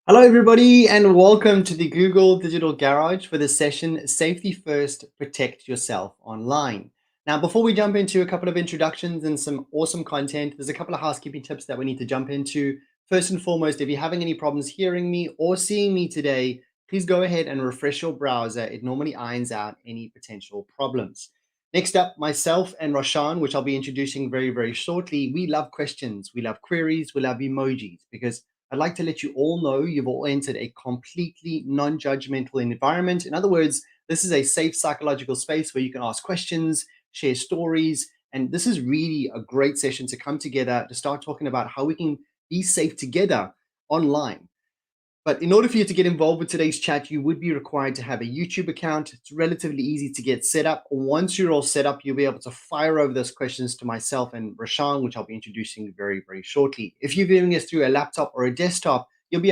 Hello, everybody, and welcome to the Google Digital Garage for the session Safety First, Protect Yourself Online. Now, before we jump into a couple of introductions and some awesome content, there's a couple of housekeeping tips that we need to jump into. First and foremost, if you're having any problems hearing me or seeing me today, please go ahead and refresh your browser. It normally irons out any potential problems. Next up, myself and Roshan, which I'll be introducing very, very shortly, we love questions, we love queries, we love emojis because I'd like to let you all know you've all entered a completely non-judgmental environment. In other words, this is a safe psychological space where you can ask questions, share stories, and this is really a great session to come together to start talking about how we can be safe together online. But in order for you to get involved with today's chat, you would be required to have a YouTube account. It's relatively easy to get set up. Once you're all set up, you'll be able to fire over those questions to myself and Rashan, which I'll be introducing very, very shortly. If you're viewing us through a laptop or a desktop, you'll be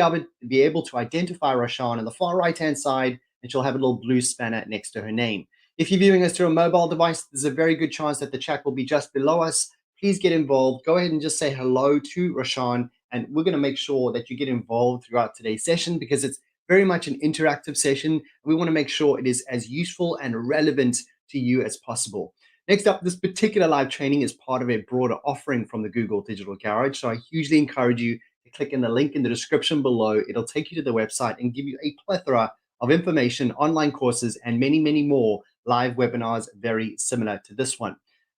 able to identify Rashan on the far right-hand side, and she'll have a little blue spanner next to her name. If you're viewing us through a mobile device, there's a very good chance that the chat will be just below us. Please get involved. Go ahead and just say hello to Rashan, and we're going to make sure that you get involved throughout today's session because it's very much an interactive session. We want to make sure it is as useful and relevant to you as possible. Next up, this particular live training is part of a broader offering from the Google Digital Garage. So I hugely encourage you to click in the link in the description below. It'll take you to the website and give you a plethora of information, online courses, and many, many more live webinars very similar to this one.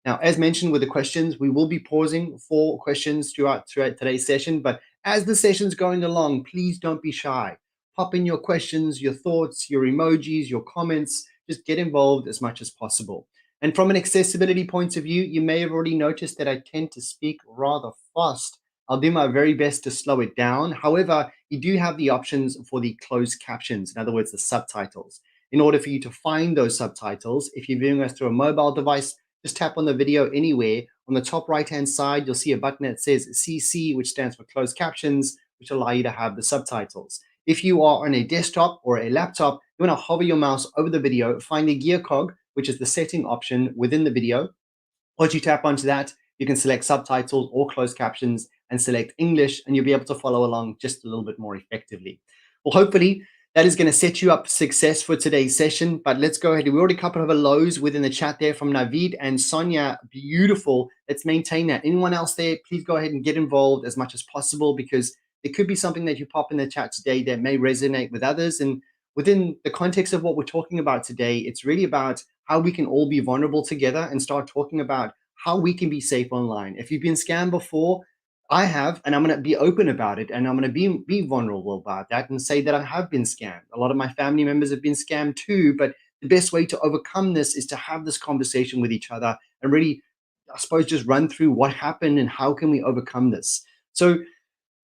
Now, as mentioned with the questions, we will be pausing for questions throughout today's session. But as the session's going along, please don't be shy. Pop in your questions, your thoughts, your emojis, your comments. Just get involved as much as possible. And from an accessibility point of view, you may have already noticed that I tend to speak rather fast. I'll do my very best to slow it down. However, you do have the options for the closed captions, in other words, the subtitles. In order for you to find those subtitles, if you're viewing us through a mobile device, just tap on the video anywhere. On the top right-hand side, you'll see a button that says CC, which stands for closed captions, which allow you to have the subtitles. If you are on a desktop or a laptop, you want to hover your mouse over the video, find the gear cog, which is the setting option within the video. Once you tap onto that, you can select subtitles or closed captions and select English, and you'll be able to follow along just a little bit more effectively. Well, hopefully, that is going to set you up for success for today's session. But let's go ahead. We already a couple of hellos within the chat there from Naveed and Sonia. Beautiful. Let's maintain that. Anyone else there, please go ahead and get involved as much as possible because there could be something that you pop in the chat today that may resonate with others. And within the context of what we're talking about today, it's really about how we can all be vulnerable together and start talking about how we can be safe online. If you've been scammed before, I have, and I'm going to be open about it, and I'm going to be vulnerable about that and say that I have been scammed. A lot of my family members have been scammed too, but the best way to overcome this is to have this conversation with each other and really, I suppose, just run through what happened and how can we overcome this. So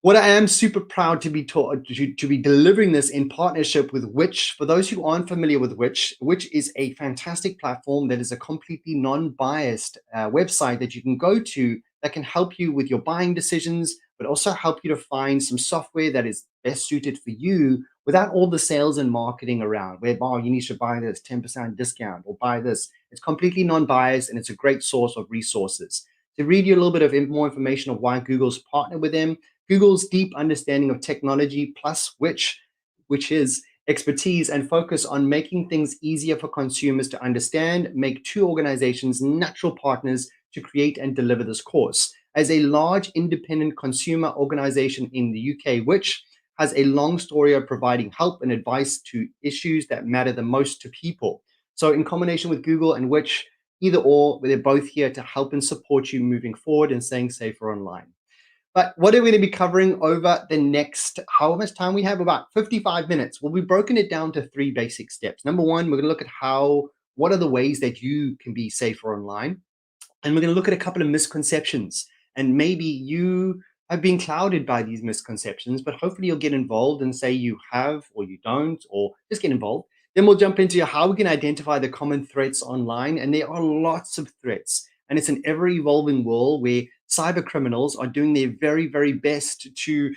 what I am super proud to be to be delivering this in partnership with Which. For those who aren't familiar with Which is a fantastic platform that is a completely non-biased website that you can go to that can help you with your buying decisions, but also help you to find some software that is best suited for you without all the sales and marketing around, where oh, you need to buy this 10% discount or buy this. It's completely non-biased and it's a great source of resources. To read you a little bit of more information of why Google's partnered with them, Google's deep understanding of technology plus which is expertise and focus on making things easier for consumers to understand, make two organizations natural partners to create and deliver this course. As a large independent consumer organization in the UK, Which has a long story of providing help and advice to issues that matter the most to people. So in combination with Google and Which, either or, they're both here to help and support you moving forward and staying safer online. But what are we going to be covering over the next, how much time we have? About 55 minutes. Well, we've broken it down to three basic steps. Number one, we're going to look at what are the ways that you can be safer online? And we're going to look at a couple of misconceptions. And maybe you have been clouded by these misconceptions, but hopefully you'll get involved and say you have or you don't, or just get involved. Then we'll jump into how we can identify the common threats online. And there are lots of threats. And it's an ever-evolving world where cyber criminals are doing their very, very best to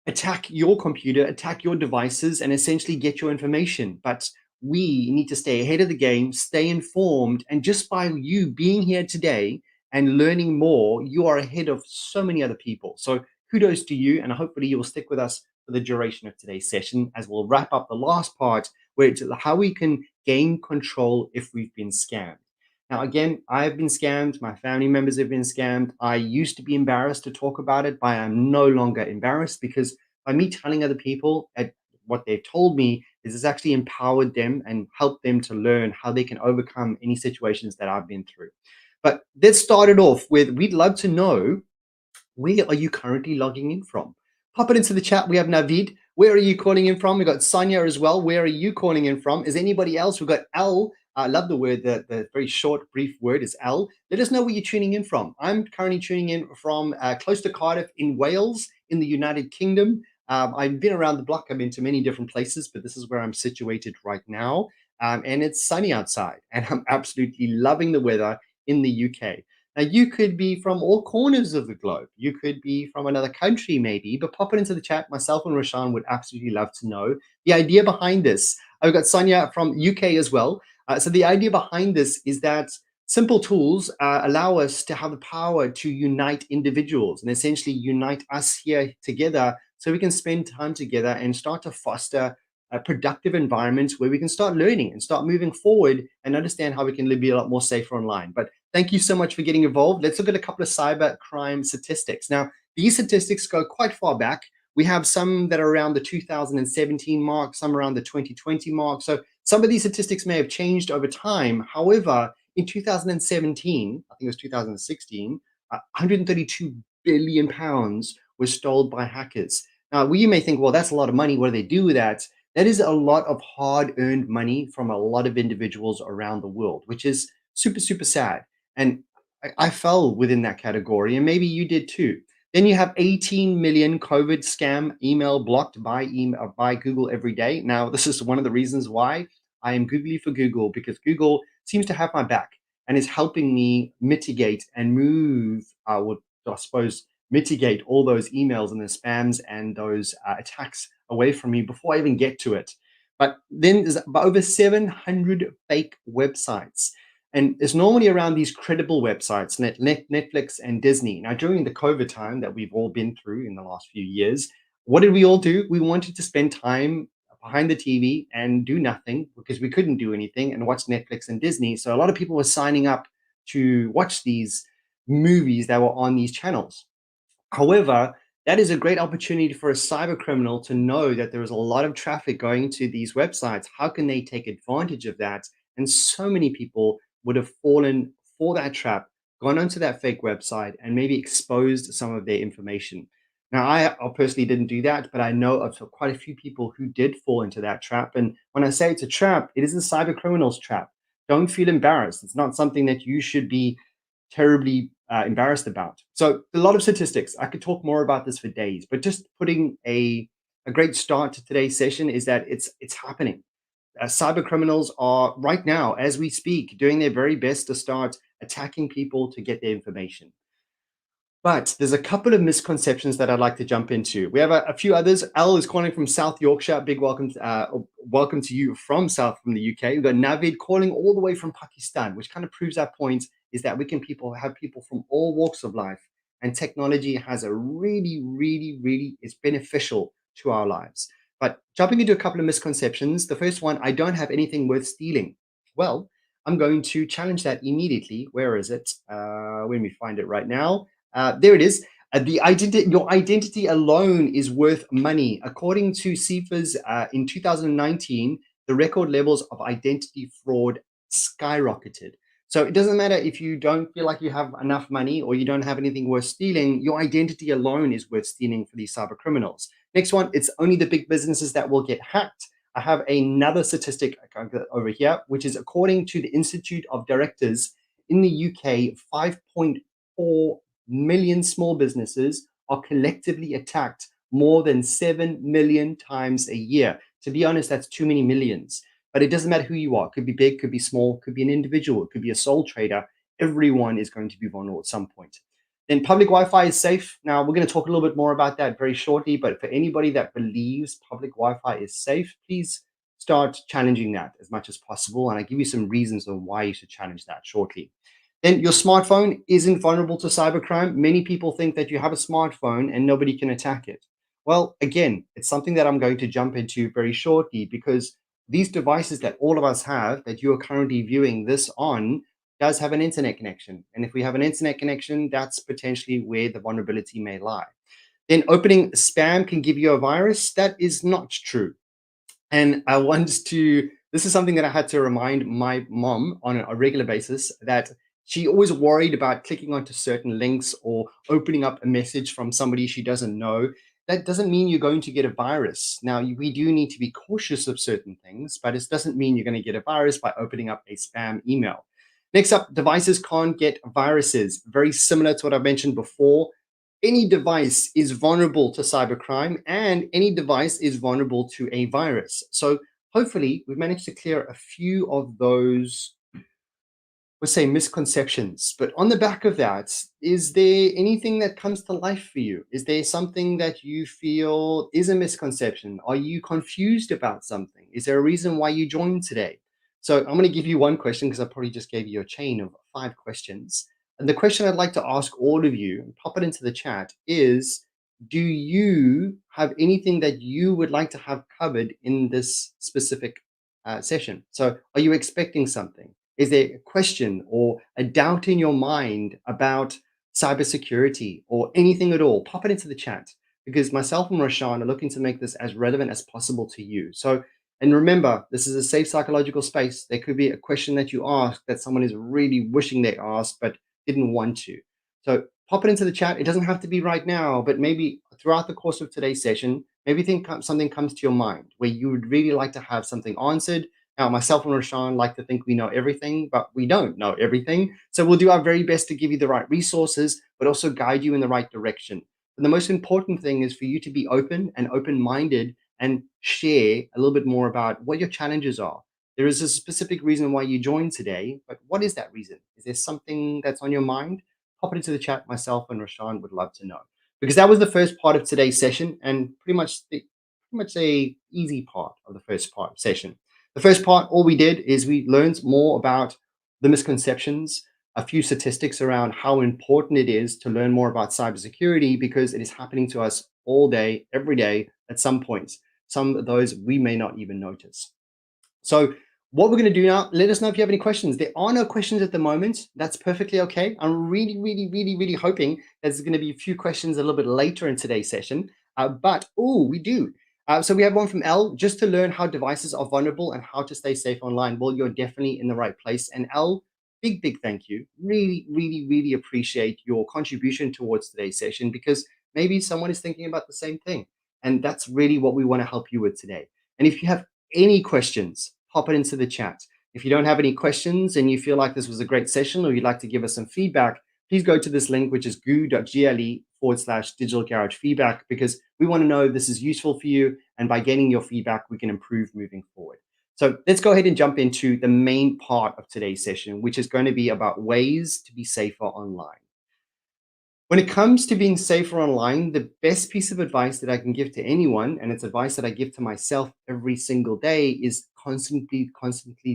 attack your computer, attack your devices, and essentially get your information. But we need to stay ahead of the game, stay informed, and just by you being here today and learning more, you are ahead of so many other people. So kudos to you, and hopefully you will stick with us for for the duration of today's session, as we'll wrap up the last part where it's how we can gain control if we've been scammed. Now, again, I've been scammed. My family members have been scammed. I used to be embarrassed to talk about it, but I'm no longer embarrassed because by me telling other people at what they've told me is it's actually empowered them and helped them to learn how they can overcome any situations that I've been through. But let's start it off with we'd love to know, where are you currently logging in from? Pop it into the chat. We have Navid. Where are you calling in from? We got Sonia as well. Where are you calling in from? Is anybody else? We've got L. I love the word, the very short, brief word is L. Let us know where you're tuning in from. I'm currently tuning in from close to Cardiff in Wales, in the United Kingdom. I've been around the block. I've been to many different places, but this is where I'm situated right now. And it's sunny outside, and I'm absolutely loving the weather in the UK. Now, you could be from all corners of the globe. You could be from another country, maybe, but pop it into the chat. Myself and Rashan would absolutely love to know the idea behind this. I've got Sonia from UK as well. So the idea behind this is that simple tools allow us to have the power to unite individuals and essentially unite us here together so we can spend time together and start to foster a productive environment where we can start learning and start moving forward and understand how we can be a lot more safer online. But thank you so much for getting involved. Let's look at a couple of cyber crime statistics. Now, these statistics go quite far back. We have some that are around the 2017 mark, some around the 2020 mark. So some of these statistics may have changed over time. However, in 2017, I think it was 2016, 132 billion pounds was stolen by hackers. Now, you may think, well, that's a lot of money. What do they do with that? That is a lot of hard-earned money from a lot of individuals around the world, which is super, super sad. And I fell within that category, and maybe you did too. Then you have 18 million COVID scam email blocked by by Google every day. Now, this is one of the reasons why I am googly for Google, because Google seems to have my back and is helping me mitigate and move, I suppose, mitigate all those emails and the spams and those attacks away from me before I even get to it. But then there's over 700 fake websites. And it's normally around these credible websites, Netflix and Disney. Now, during the COVID time that we've all been through in the last few years, what did we all do? We wanted to spend time behind the TV and do nothing because we couldn't do anything and watch Netflix and Disney. So a lot of people were signing up to watch these movies that were on these channels. However, that is a great opportunity for a cyber criminal to know that there is a lot of traffic going to these websites. How can they take advantage of that? And so many people would have fallen for that trap, gone onto that fake website, and maybe exposed some of their information. Now, I personally didn't do that, but I know of quite a few people who did fall into that trap. And when I say it's a trap, it is a cyber criminal's trap. Don't feel embarrassed. It's not something that you should be terribly embarrassed about. So a lot of statistics. I could talk more about this for days, but just putting a great start to today's session is that it's happening. Cyber criminals are right now, as we speak, doing their very best to start attacking people to get their information. But there's a couple of misconceptions that I'd like to jump into. We have a few others. Al is calling from South Yorkshire. Big welcome to you from the UK. We've got Navid calling all the way from Pakistan, which kind of proves our point is that we can have people from all walks of life, and technology has a really is beneficial to our lives. But jumping into a couple of misconceptions. The first one, I don't have anything worth stealing. Well, I'm going to challenge that immediately. Where is it? When we find it right now. There it is. Your identity alone is worth money. According to CIFA's in 2019, the record levels of identity fraud skyrocketed. So it doesn't matter if you don't feel like you have enough money or you don't have anything worth stealing, your identity alone is worth stealing for these cyber criminals. Next one, it's only the big businesses that will get hacked. I have another statistic over here, which is according to the Institute of Directors in the UK, 5.4 million small businesses are collectively attacked more than 7 million times a year. To be honest, that's too many millions. But it doesn't matter who you are. It could be big, could be small, could be an individual, it could be a sole trader. Everyone is going to be vulnerable at some point. Then public Wi-Fi is safe. Now, we're going to talk a little bit more about that very shortly. But for anybody that believes public Wi-Fi is safe, please start challenging that as much as possible. And I give you some reasons on why you should challenge that shortly. Then your smartphone isn't vulnerable to cybercrime. Many people think that you have a smartphone and nobody can attack it. Well, again, it's something that I'm going to jump into very shortly because these devices that all of us have that you are currently viewing this on does have an internet connection. And if we have an internet connection, that's potentially where the vulnerability may lie. Then opening spam can give you a virus. That is not true. And I want to, this is something that I had to remind my mom on a regular basis that she always worried about clicking onto certain links or opening up a message from somebody she doesn't know. That doesn't mean you're going to get a virus. Now, we do need to be cautious of certain things, but it doesn't mean you're going to get a virus by opening up a spam email. Next up, devices can't get viruses. Very similar to what I mentioned before. Any device is vulnerable to cybercrime and any device is vulnerable to a virus. So hopefully we've managed to clear a few of those, let's say, misconceptions. But on the back of that, is there anything that comes to life for you? Is there something that you feel is a misconception? Are you confused about something? Is there a reason why you joined today? So I'm going to give you one question because I probably just gave you a chain of 5 questions. And the question I'd like to ask all of you, and pop it into the chat, is do you have anything that you would like to have covered in this specific session? So are you expecting something? Is there a question or a doubt in your mind about cybersecurity or anything at all? Pop it into the chat because myself and Roshan are looking to make this as relevant as possible to you. So, and remember, this is a safe psychological space. There could be a question that you ask that someone is really wishing they asked but didn't want to. So pop it into the chat. It doesn't have to be right now, but maybe throughout the course of today's session, maybe think something comes to your mind where you would really like to have something answered. Now, myself and Rashawn like to think we know everything, but we don't know everything. So we'll do our very best to give you the right resources, but also guide you in the right direction. But the most important thing is for you to be open and open-minded and share a little bit more about what your challenges are. There is a specific reason why you joined today, but what is that reason? Is there something that's on your mind? Pop it into the chat. Myself and Rashawn would love to know. Because that was the first part of today's session and pretty much a easy part of the first part session. The first part, all we did is we learned more about the misconceptions, a few statistics around how important it is to learn more about cybersecurity because it is happening to us all day, every day at some points. Some of those we may not even notice. So what we're going to do now, let us know if you have any questions. There are no questions at the moment. That's perfectly okay. I'm really hoping there's going to be a few questions a little bit later in today's session. We do. So we have one from L, just to learn how devices are vulnerable and how to stay safe online. Well, you're definitely in the right place. And L, big thank you. Really appreciate your contribution towards today's session because maybe someone is thinking about the same thing. And that's really what we want to help you with today. And if you have any questions, pop it into the chat. If you don't have any questions and you feel like this was a great session or you'd like to give us some feedback, please go to this link, which is goo.gle/digital garage feedback, because we want to know this is useful for you. And by getting your feedback, we can improve moving forward. So let's go ahead and jump into the main part of today's session, which is going to be about ways to be safer online. When it comes to being safer online, the best piece of advice that I can give to anyone, and it's advice that I give to myself every single day, is constantly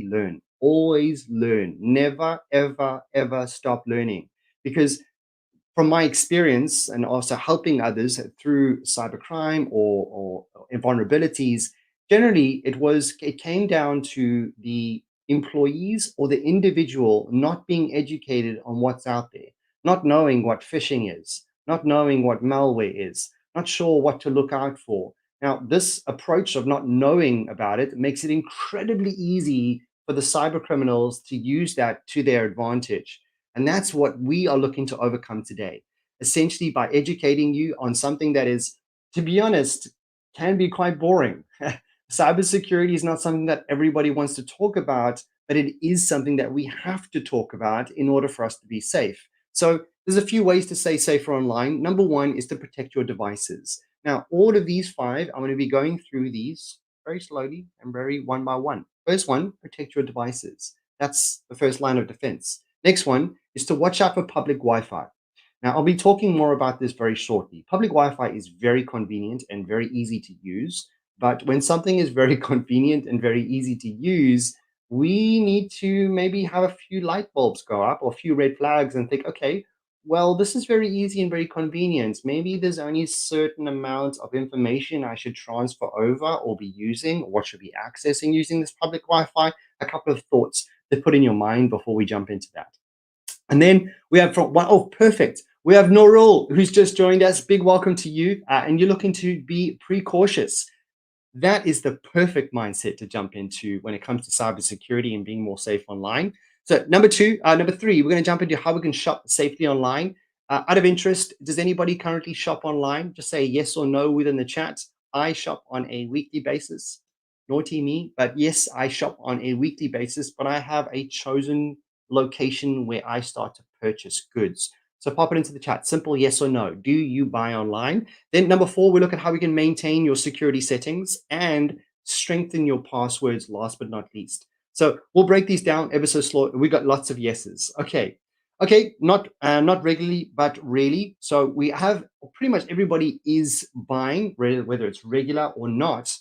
learn. Always learn. Never, ever stop learning. Because from my experience and also helping others through cybercrime or vulnerabilities, generally it came down to the employees or the individual not being educated on what's out there, not knowing what phishing is, not knowing what malware is, not sure what to look out for. Now, this approach of not knowing about it makes it incredibly easy for the cyber criminals to use that to their advantage. And that's what we are looking to overcome today, essentially by educating you on something that is, to be honest, can be quite boring. Cybersecurity is not something that everybody wants to talk about, but it is something that we have to talk about in order for us to be safe. So there's a few ways to stay safer online. Number one is to protect your devices. Now, all of these 5, I'm going to be going through these very slowly and very one by one. First one, protect your devices. That's the first line of defense. Next one is to watch out for public Wi-Fi. Now, I'll be talking more about this very shortly. Public Wi-Fi is very convenient and very easy to use. But when something is very convenient and very easy to use, we need to maybe have a few light bulbs go up or a few red flags and think, okay, well, this is very easy and very convenient. Maybe there's only a certain amount of information I should transfer over or be using, or what should be accessing using this public Wi-Fi. A couple of thoughts to put in your mind before we jump into that. And then we have from one, oh, perfect. We have Norul, who's just joined us. Big welcome to you. And you're looking to be precautious. That is the perfect mindset to jump into when it comes to cybersecurity and being more safe online. So number three, we're going to jump into how we can shop safely online. Out of interest, does anybody currently shop online? Just say yes or no within the chat. I shop on a weekly basis. Naughty me, but yes, I shop on a weekly basis, but I have a chosen location where I start to purchase goods. So pop it into the chat. Simple yes or no. Do you buy online? Then number four, we look at how we can maintain your security settings and strengthen your passwords last but not least. So we'll break these down ever so slow. We got lots of yeses. Okay. Okay, not regularly, but really. So we have pretty much everybody is buying, whether it's regular or not.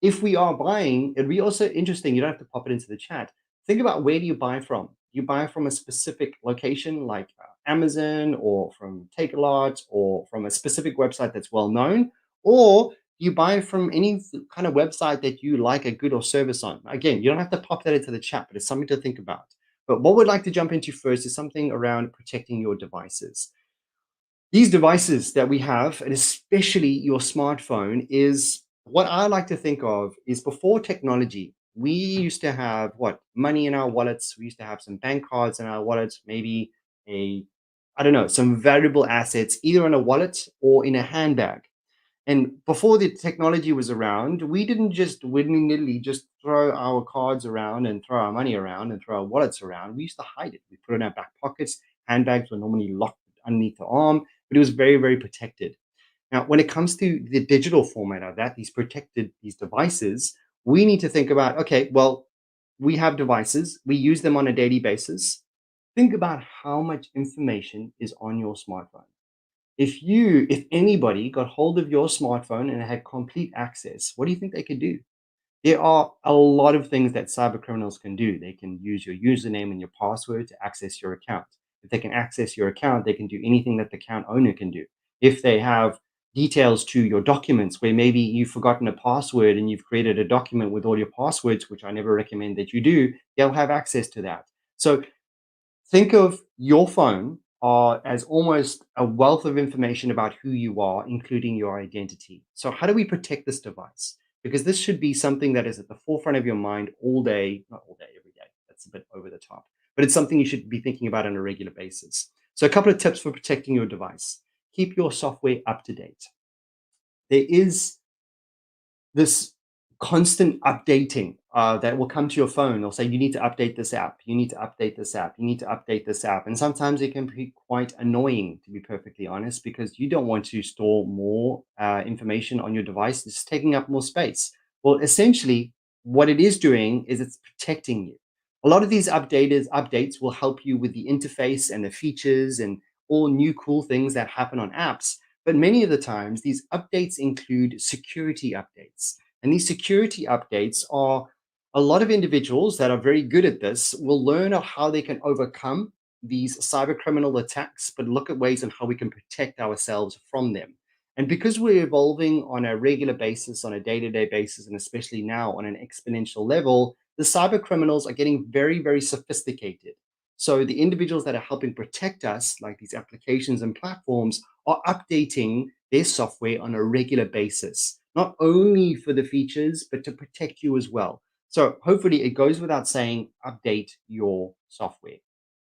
If we are buying, it'd be also interesting. You don't have to pop it into the chat. Think about, where do you buy from? You buy from a specific location like Amazon, or from Takealot, or from a specific website that's well known, or you buy from any kind of website that you like a good or service on. Again, you don't have to pop that into the chat, but it's something to think about. But what we'd like to jump into first is something around protecting your devices. These devices that we have, and especially your smartphone, is what I like to think of is, before technology, we used to have what? Money in our wallets. We used to have some bank cards in our wallets, maybe a, I don't know, some valuable assets, either in a wallet or in a handbag. And before the technology was around, we didn't just willy-nilly just throw our cards around and throw our money around and throw our wallets around. We used to hide it. We put it in our back pockets. Handbags were normally locked underneath the arm, but it was very, very protected. Now, when it comes to the digital format of that, these devices, we need to think about, okay, well, we have devices, we use them on a daily basis. Think about how much information is on your smartphone. If anybody got hold of your smartphone and had complete access, what do you think they could do? There are a lot of things that cyber criminals can do. They can use your username and your password to access your account. If they can access your account, they can do anything that the account owner can do. If they have details to your documents, where maybe you've forgotten a password and you've created a document with all your passwords, which I never recommend that you do, they'll have access to that. So think of your phone as almost a wealth of information about who you are, including your identity. So, how do we protect this device? Because this should be something that is at the forefront of your mind all day, not all day, every day. That's a bit over the top, but it's something you should be thinking about on a regular basis. So, a couple of tips for protecting your device: keep your software up to date. There is this constant updating that will come to your phone. They'll say, you need to update this app. You need to update this app. You need to update this app. And sometimes it can be quite annoying, to be perfectly honest, because you don't want to store more information on your device. It's taking up more space. Well, essentially, what it is doing is it's protecting you. A lot of these updates will help you with the interface and the features and all new cool things that happen on apps. But many of the times, these updates include security updates. And these security updates are, a lot of individuals that are very good at this will learn of how they can overcome these cyber criminal attacks, but look at ways on how we can protect ourselves from them. And because we're evolving on a regular basis, on a day-to-day basis, and especially now on an exponential level, the cyber criminals are getting very, very sophisticated. So the individuals that are helping protect us, like these applications and platforms, are updating their software on a regular basis, not only for the features, but to protect you as well. So hopefully it goes without saying, update your software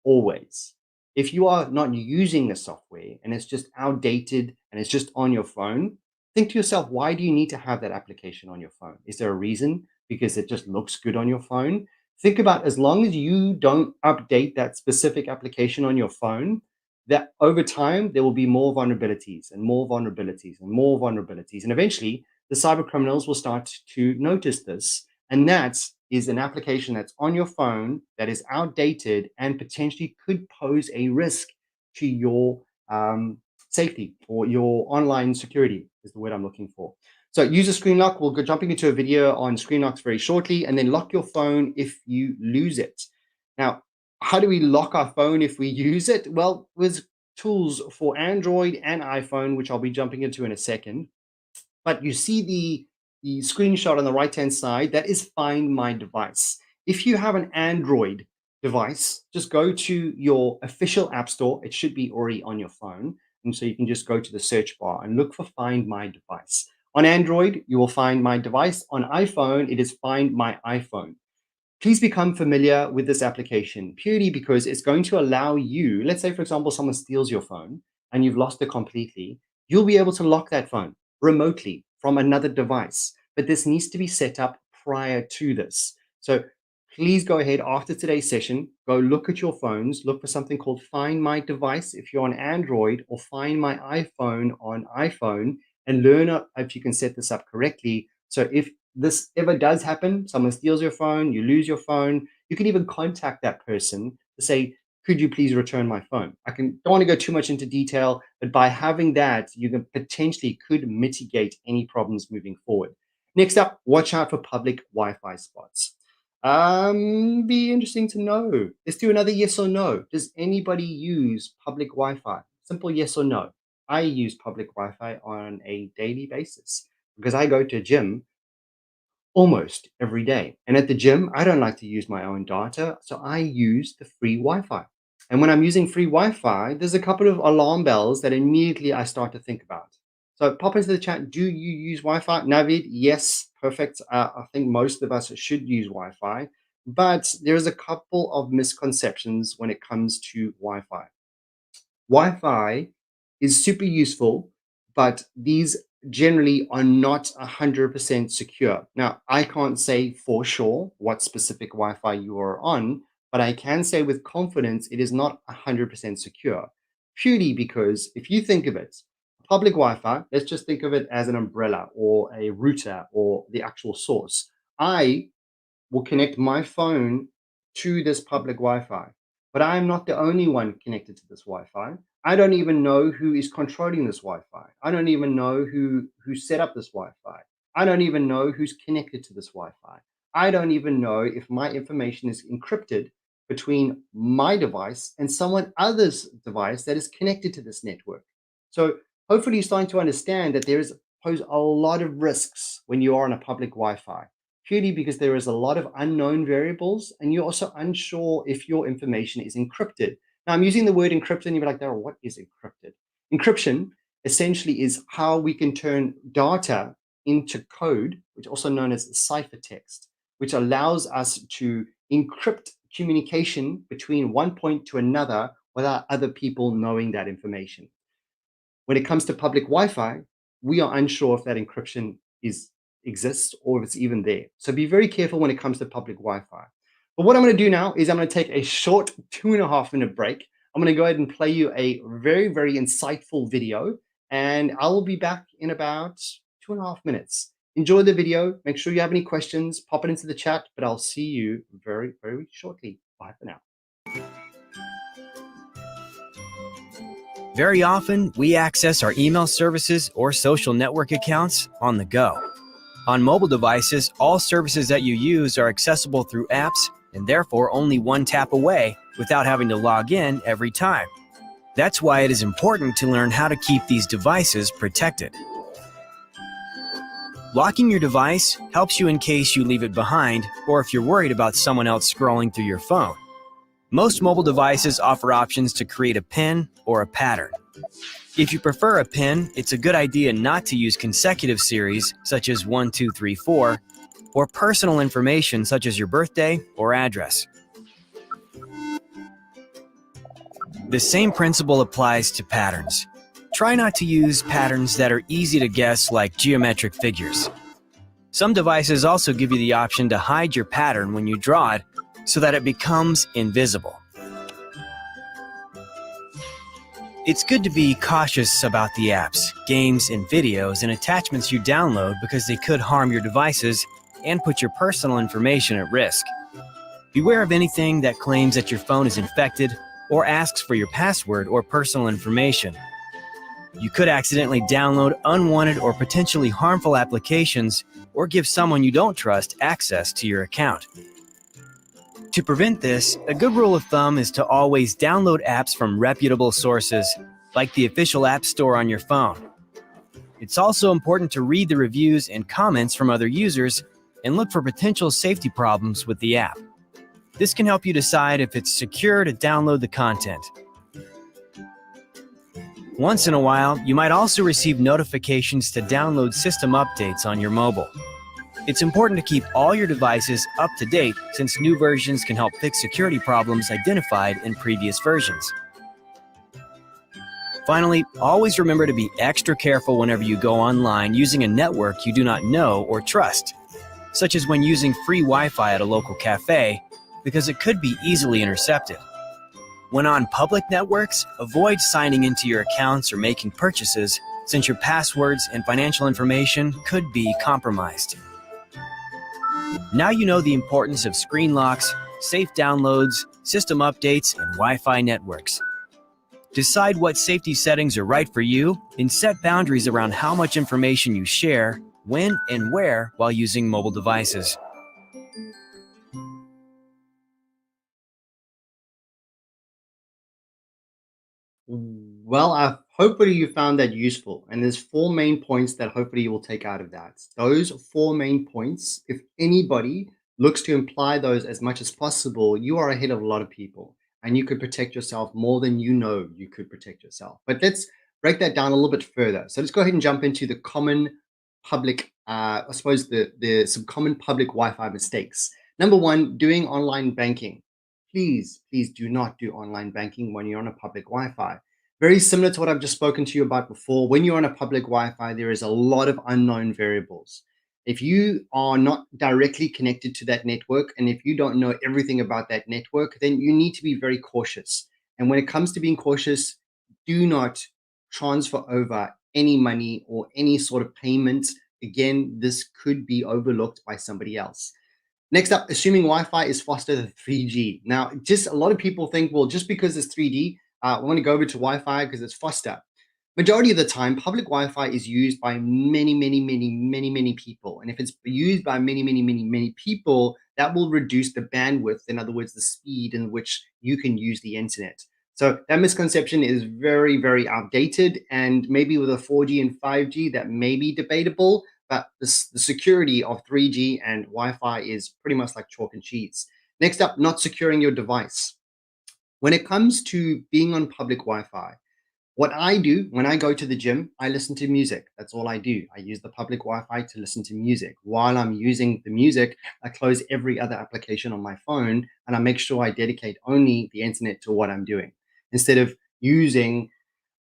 always. If you are not using the software and it's just outdated and it's just on your phone, think to yourself, why do you need to have that application on your phone? Is there a reason? Because it just looks good on your phone? Think about, as long as you don't update that specific application on your phone, that over time there will be more vulnerabilities and more vulnerabilities and more vulnerabilities. And eventually the cyber criminals will start to notice this. And that is an application that's on your phone that is outdated and potentially could pose a risk to your safety or your online security, is the word I'm looking for. So use a screen lock. We'll go jumping into a video on screen locks very shortly, and then lock your phone if you lose it. Now, how do we lock our phone if we use it? Well, there's tools for Android and iPhone, which I'll be jumping into in a second. But you see the screenshot on the right-hand side, that is Find My Device. If you have an Android device, just go to your official app store. It should be already on your phone. And so you can just go to the search bar and look for Find My Device. On Android, you will find My Device. On iPhone, it is Find My iPhone. Please become familiar with this application purely because it's going to allow you, let's say, for example, someone steals your phone and you've lost it completely, you'll be able to lock that phone remotely from another device. But this needs to be set up prior to this. So please go ahead after today's session, go look at your phones, look for something called Find My Device if you're on Android, or Find My iPhone on iPhone, and learn if you can set this up correctly. So if this ever does happen, someone steals your phone, you lose your phone, you can even contact that person to say, could you please return my phone? Don't want to go too much into detail, but by having that, you can potentially could mitigate any problems moving forward. Next up, watch out for public Wi-Fi spots. Be interesting to know. Let's do another yes or no. Does anybody use public Wi-Fi? Simple yes or no. I use public Wi-Fi on a daily basis because I go to a gym almost every day. And at the gym, I don't like to use my own data, so I use the free Wi-Fi. And when I'm using free Wi-Fi, there's a couple of alarm bells that immediately I start to think about. So pop into the chat. Do you use Wi-Fi? Navid, yes, perfect. I think most of us should use Wi-Fi, but there's a couple of misconceptions when it comes to Wi-Fi. Wi-Fi is super useful, but these generally are not 100% secure. Now, I can't say for sure what specific Wi-Fi you are on, but I can say with confidence it is not 100% secure, purely because if you think of it, public Wi-Fi, let's just think of it as an umbrella or a router or the actual source. I will connect my phone to this public Wi-Fi, but I'm not the only one connected to this Wi-Fi. I don't even know who is controlling this Wi-Fi. I don't even know who set up this Wi-Fi. I don't even know who's connected to this Wi-Fi. I don't even know if my information is encrypted between my device and someone else's device that is connected to this network. So hopefully you're starting to understand that there is pose a lot of risks when you are on a public Wi-Fi, purely because there is a lot of unknown variables and you're also unsure if your information is encrypted. Now, I'm using the word encrypted and you're like, Daryl, what is encrypted? Encryption essentially is how we can turn data into code, which is also known as ciphertext, which allows us to encrypt communication between one point to another without other people knowing that information. When it comes to public Wi-Fi, we are unsure if that encryption exists or if it's even there. So be very careful when it comes to public Wi-Fi. But what I'm going to do now is I'm going to take a short 2.5-minute break. I'm going to go ahead and play you a very, very insightful video, and I will be back in about 2.5 minutes. Enjoy the video. Make sure you have any questions, pop it into the chat, but I'll see you very, very shortly. Bye for now. Very often, we access our email services or social network accounts on the go. On mobile devices, all services that you use are accessible through apps and therefore only one tap away without having to log in every time. That's why it is important to learn how to keep these devices protected. Locking your device helps you in case you leave it behind or if you're worried about someone else scrolling through your phone. Most mobile devices offer options to create a PIN or a pattern. If you prefer a PIN, it's a good idea not to use consecutive series such as 1, 2, 3, 4, or personal information such as your birthday or address. The same principle applies to patterns. Try not to use patterns that are easy to guess like geometric figures. Some devices also give you the option to hide your pattern when you draw it so that it becomes invisible. It's good to be cautious about the apps, games, and videos and attachments you download because they could harm your devices and put your personal information at risk. Beware of anything that claims that your phone is infected or asks for your password or personal information. You could accidentally download unwanted or potentially harmful applications or give someone you don't trust access to your account. To prevent this, a good rule of thumb is to always download apps from reputable sources, like the official App Store on your phone. It's also important to read the reviews and comments from other users and look for potential safety problems with the app. This can help you decide if it's secure to download the content. Once in a while, you might also receive notifications to download system updates on your mobile. It's important to keep all your devices up to date since new versions can help fix security problems identified in previous versions. Finally, always remember to be extra careful whenever you go online using a network you do not know or trust, such as when using free Wi-Fi at a local cafe, because it could be easily intercepted. When on public networks, avoid signing into your accounts or making purchases, since your passwords and financial information could be compromised. Now you know the importance of screen locks, safe downloads, system updates, and Wi-Fi networks. Decide what safety settings are right for you and set boundaries around how much information you share, when and where while using mobile devices. Well, hopefully you found that useful. And there's four main points that hopefully you will take out of that. Those four main points, if anybody looks to imply those as much as possible, you are ahead of a lot of people and you could protect yourself more than you know you could protect yourself. But let's break that down a little bit further. So let's go ahead and jump into the common public, I suppose some common public Wi-Fi mistakes. Number one, doing online banking. Please do not do online banking when you're on a public Wi-Fi. Very similar to what I've just spoken to you about before. When you're on a public Wi-Fi, there is a lot of unknown variables. If you are not directly connected to that network, and if you don't know everything about that network, then you need to be very cautious. And when it comes to being cautious, do not transfer over any money or any sort of payment. Again, this could be overlooked by somebody else. Next up, assuming Wi-Fi is faster than 3G. Now, just a lot of people think, well, just because it's 3G, I want to go over to Wi-Fi because it's faster. Majority of the time, public Wi-Fi is used by many people. And if it's used by many people, that will reduce the bandwidth, in other words, the speed in which you can use the internet. So that misconception is very outdated. And maybe with a 4G and 5G, that may be debatable, but the security of 3G and Wi-Fi is pretty much like chalk and cheese. Next up, not securing your device. When it comes to being on public Wi-Fi, what I do when I go to the gym, I listen to music. That's all I do. I use the public Wi-Fi to listen to music. While I'm using the music, I close every other application on my phone and I make sure I dedicate only the internet to what I'm doing instead of using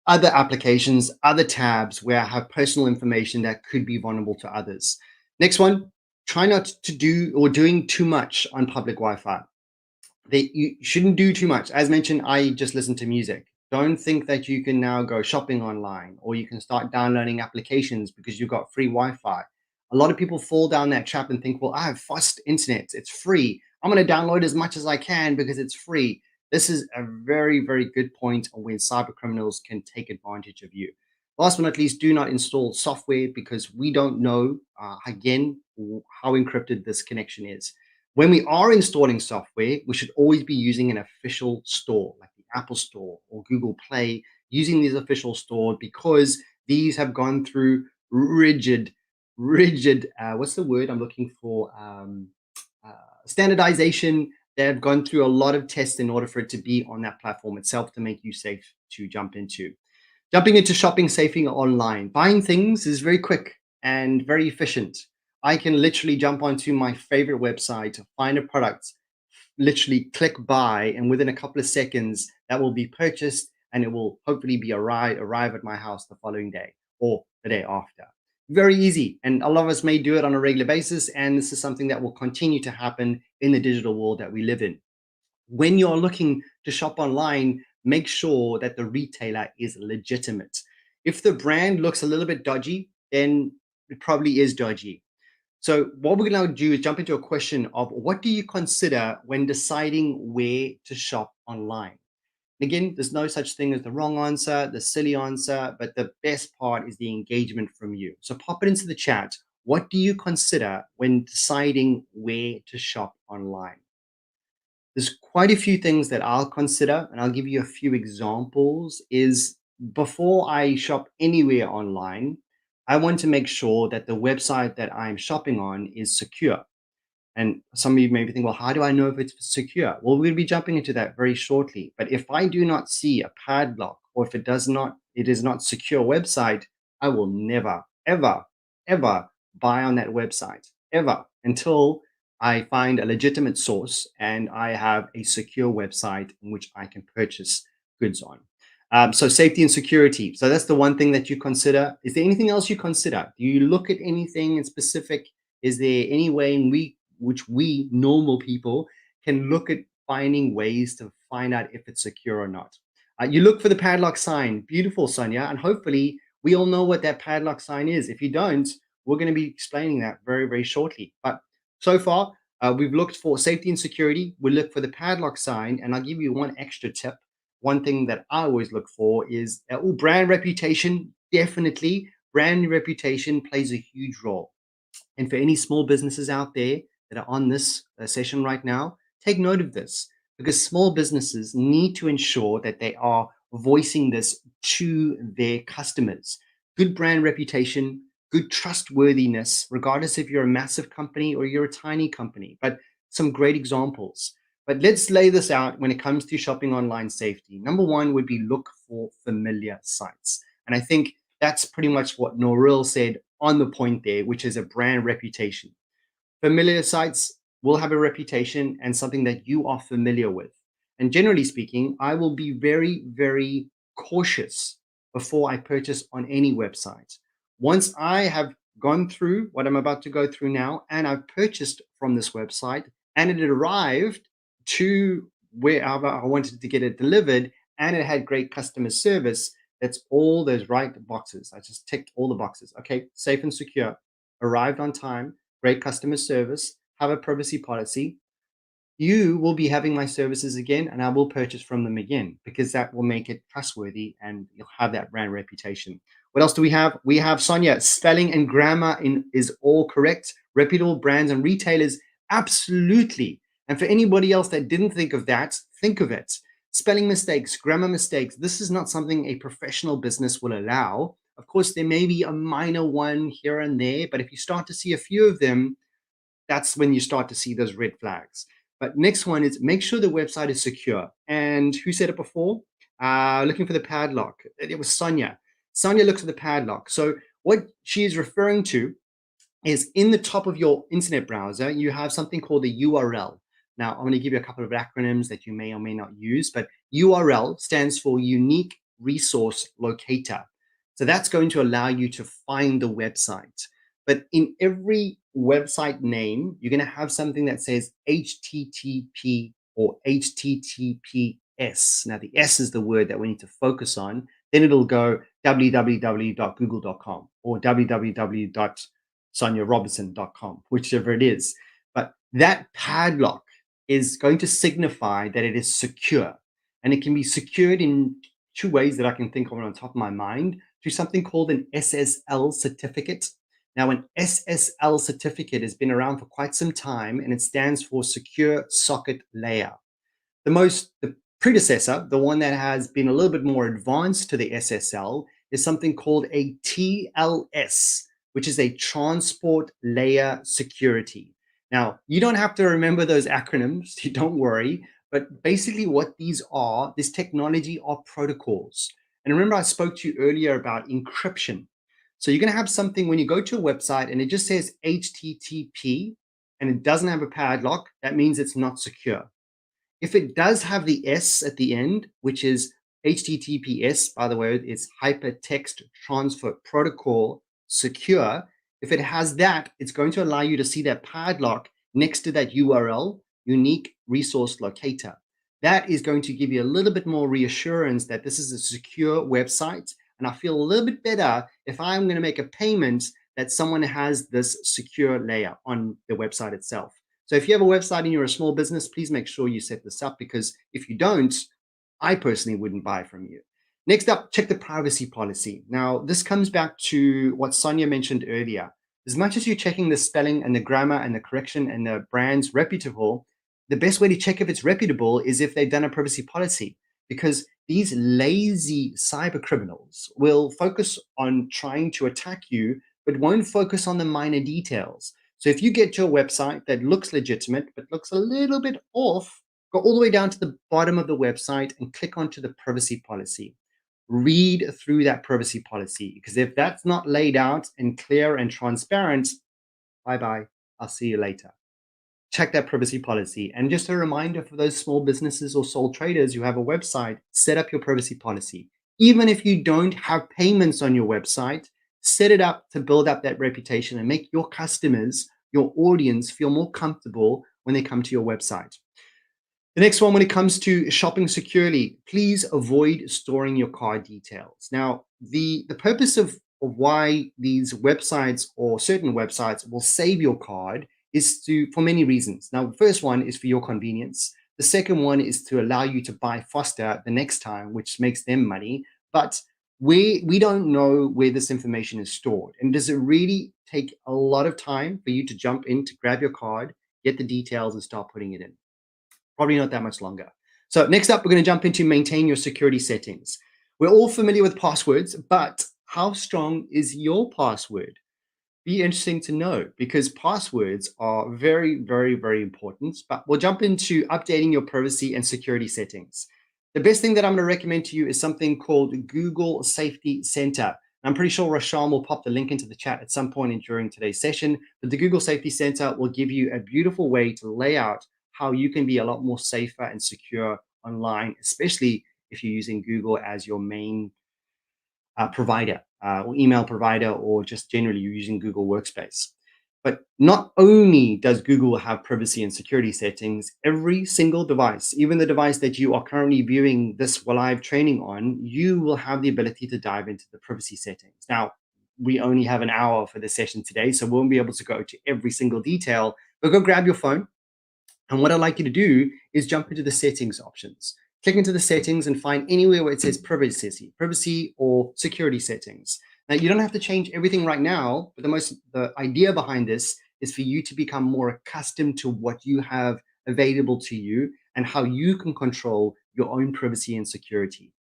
other applications, other tabs where I have personal information that could be vulnerable to others. Next one, try not to do or doing too much on public Wi-Fi. You shouldn't do too much. As mentioned, I just listen to music. Don't think that you can now go shopping online or you can start downloading applications because you've got free Wi-Fi. A lot of people fall down that trap and think, well, I have fast internet. It's free. I'm going to download as much as I can because it's free. This is a very good point on when cyber criminals can take advantage of you. Last but not least, do not install software because we don't know, again, how encrypted this connection is. When we are installing software, we should always be using an official store like the Apple Store or Google Play, using these official stores because these have gone through rigid, what's the word I'm looking for? Uh, Standardization. They have gone through a lot of tests in order for it to be on that platform itself to make you safe to jump into. Jumping into shopping safely online. Buying things is very quick and very efficient. I can literally jump onto my favorite website, find a product, literally click buy, and within a couple of seconds, that will be purchased and it will hopefully be arrive at my house the following day or the day after. Very easy. And a lot of us may do it on a regular basis. And this is something that will continue to happen in the digital world that we live in. When you're looking to shop online, make sure that the retailer is legitimate. If the brand looks a little bit dodgy, then it probably is dodgy. So what we're going to do is jump into a question of what do you consider when deciding where to shop online? Again, there's no such thing as the wrong answer, the silly answer, but the best part is the engagement from you. So pop it into the chat. What do you consider when deciding where to shop online? There's quite a few things that I'll consider, and I'll give you a few examples. Is before I shop anywhere online, I want to make sure that the website that I'm shopping on is secure. And some of you may be thinking, well, how do I know if it's secure? Well, we'll be jumping into that very shortly. But if I do not see a padlock, or if it is not secure website, I will never, ever, ever buy on that website, ever, until I find a legitimate source and I have a secure website in which I can purchase goods on. So safety and security. So that's the one thing that you consider. Is there anything else you consider? Do you look at anything in specific? Is there any way in which we normal people can look at finding ways to find out if it's secure or not? You look for the padlock sign. Beautiful, Sonia. And hopefully we all know what that padlock sign is. If you don't, we're going to be explaining that very, very shortly. But so far, we've looked for safety and security. We look for the padlock sign. And I'll give you one extra tip. One thing that I always look for is brand reputation. Definitely, brand reputation plays a huge role. And for any small businesses out there that are on this session right now, take note of this, because small businesses need to ensure that they are voicing this to their customers. Good brand reputation, good trustworthiness, regardless if you're a massive company or you're a tiny company, but some great examples. But let's lay this out when it comes to shopping online safety. Number one would be look for familiar sites. And I think that's pretty much what Noril said on the point there, which is a brand reputation. Familiar sites will have a reputation and something that you are familiar with. And generally speaking, I will be very, very cautious before I purchase on any website. Once I have gone through what I'm about to go through now, and I've purchased from this website, and it arrived to wherever I wanted to get it delivered, and it had great customer service, that's all those right boxes. I just ticked all the boxes. Okay, safe and secure, arrived on time, great customer service, have a privacy policy. You will be having my services again, and I will purchase from them again, because that will make it trustworthy and you'll have that brand reputation. What else do we have? We have Sonia, spelling and grammar is all correct. Reputable brands and retailers, absolutely. And for anybody else that didn't think of that, think of it. Spelling mistakes, grammar mistakes, this is not something a professional business will allow. Of course, there may be a minor one here and there, but if you start to see a few of them, that's when you start to see those red flags. But next one is make sure the website is secure. And who said it before? Looking for the padlock. It was Sonia. Sonia looks at the padlock. So what she is referring to is in the top of your internet browser, you have something called a URL. Now, I'm going to give you a couple of acronyms that you may or may not use, but URL stands for Unique Resource Locator. So that's going to allow you to find the website. But in every website name, you're going to have something that says HTTP or HTTPS. Now, the S is the word that we need to focus on. Then it'll go www.google.com or www.soniarobinson.com, whichever it is. But that padlock is going to signify that it is secure. And it can be secured in two ways that I can think of on top of my mind, through something called an SSL certificate. Now, an SSL certificate has been around for quite some time, and it stands for Secure Socket Layer. The predecessor, the one that has been a little bit more advanced to the SSL, is something called a TLS, which is a Transport Layer Security. Now, you don't have to remember those acronyms, don't worry, but basically what these are, this technology are protocols. And remember, I spoke to you earlier about encryption. So you're going to have something when you go to a website and it just says HTTP and it doesn't have a padlock, that means it's not secure. If it does have the S at the end, which is HTTPS, by the way, it's Hypertext Transfer Protocol Secure. If it has that, it's going to allow you to see that padlock next to that URL, Unique Resource Locator. That is going to give you a little bit more reassurance that this is a secure website. And I feel a little bit better if I'm going to make a payment that someone has this secure layer on the website itself. So if you have a website and you're a small business, please make sure you set this up, because if you don't, I personally wouldn't buy from you. Next up, check the privacy policy. Now, this comes back to what Sonia mentioned earlier. As much as you're checking the spelling and the grammar and the correction and the brand's reputable, the best way to check if it's reputable is if they've done a privacy policy, because these lazy cyber criminals will focus on trying to attack you, but won't focus on the minor details. So if you get to a website that looks legitimate, but looks a little bit off, go all the way down to the bottom of the website and click onto the privacy policy. Read through that privacy policy, because if that's not laid out and clear and transparent, bye-bye, I'll see you later. Check that privacy policy. And just a reminder for those small businesses or sole traders who have a website, set up your privacy policy. Even if you don't have payments on your website, set it up to build up that reputation and make your customers, your audience, feel more comfortable when they come to your website. The next one, when it comes to shopping securely, please avoid storing your card details. Now, the purpose of why these websites or certain websites will save your card is for many reasons. Now, the first one is for your convenience. The second one is to allow you to buy faster the next time, which makes them money. But we don't know where this information is stored. And does it really take a lot of time for you to jump in to grab your card, get the details, and start putting it in? Probably not that much longer. So next up, we're going to jump into maintain your security settings. We're all familiar with passwords, but how strong is your password? Be interesting to know, because passwords are very, very, very important. But we'll jump into updating your privacy and security settings. The best thing that I'm going to recommend to you is something called Google Safety Center. I'm pretty sure Rasham will pop the link into the chat at some point during today's session, but the Google Safety Center will give you a beautiful way to lay out how you can be a lot more safer and secure online, especially if you're using Google as your main provider or email provider, or just generally you're using Google Workspace. But not only does Google have privacy and security settings, every single device, even the device that you are currently viewing this live training on, you will have the ability to dive into the privacy settings. Now, we only have an hour for the session today, so we won't be able to go to every single detail, but go grab your phone. And what I'd like you to do is jump into the settings options. Click into the settings and find anywhere where it says privacy or security settings. Now, you don't have to change everything right now, but the idea behind this is for you to become more accustomed to what you have available to you and how you can control your own privacy and security.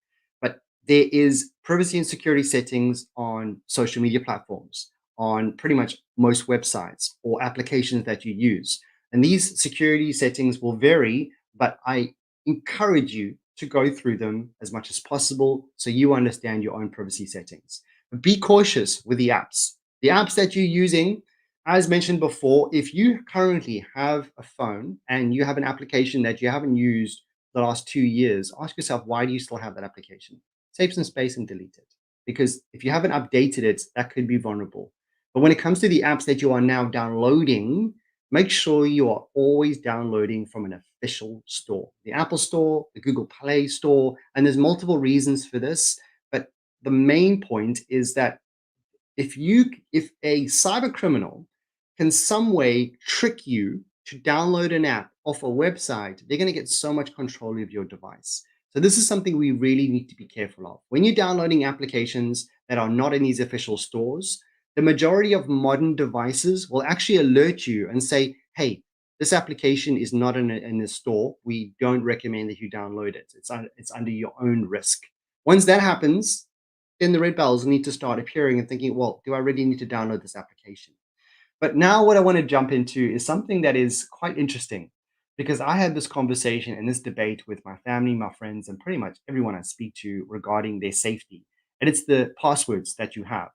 But there is privacy and security settings on social media platforms, on pretty much most websites or applications that you use. And these security settings will vary, but I encourage you to go through them as much as possible so you understand your own privacy settings. But be cautious with the apps. The apps that you're using, as mentioned before, if you currently have a phone and you have an application that you haven't used the last 2 years, ask yourself, why do you still have that application? Save some space and delete it. Because if you haven't updated it, that could be vulnerable. But when it comes to the apps that you are now downloading, make sure you are always downloading from an official store, the Apple Store, the Google Play Store, and there's multiple reasons for this. But the main point is that if a cyber criminal can some way trick you to download an app off a website, they're going to get so much control of your device. So this is something we really need to be careful of. When you're downloading applications that are not in these official stores, the majority of modern devices will actually alert you and say, hey, this application is not in the store. We don't recommend that you download it. It's under your own risk. Once that happens, then the red bells need to start appearing and thinking, well, do I really need to download this application? But now what I want to jump into is something that is quite interesting, because I had this conversation and this debate with my family, my friends, and pretty much everyone I speak to regarding their safety. And it's the passwords that you have.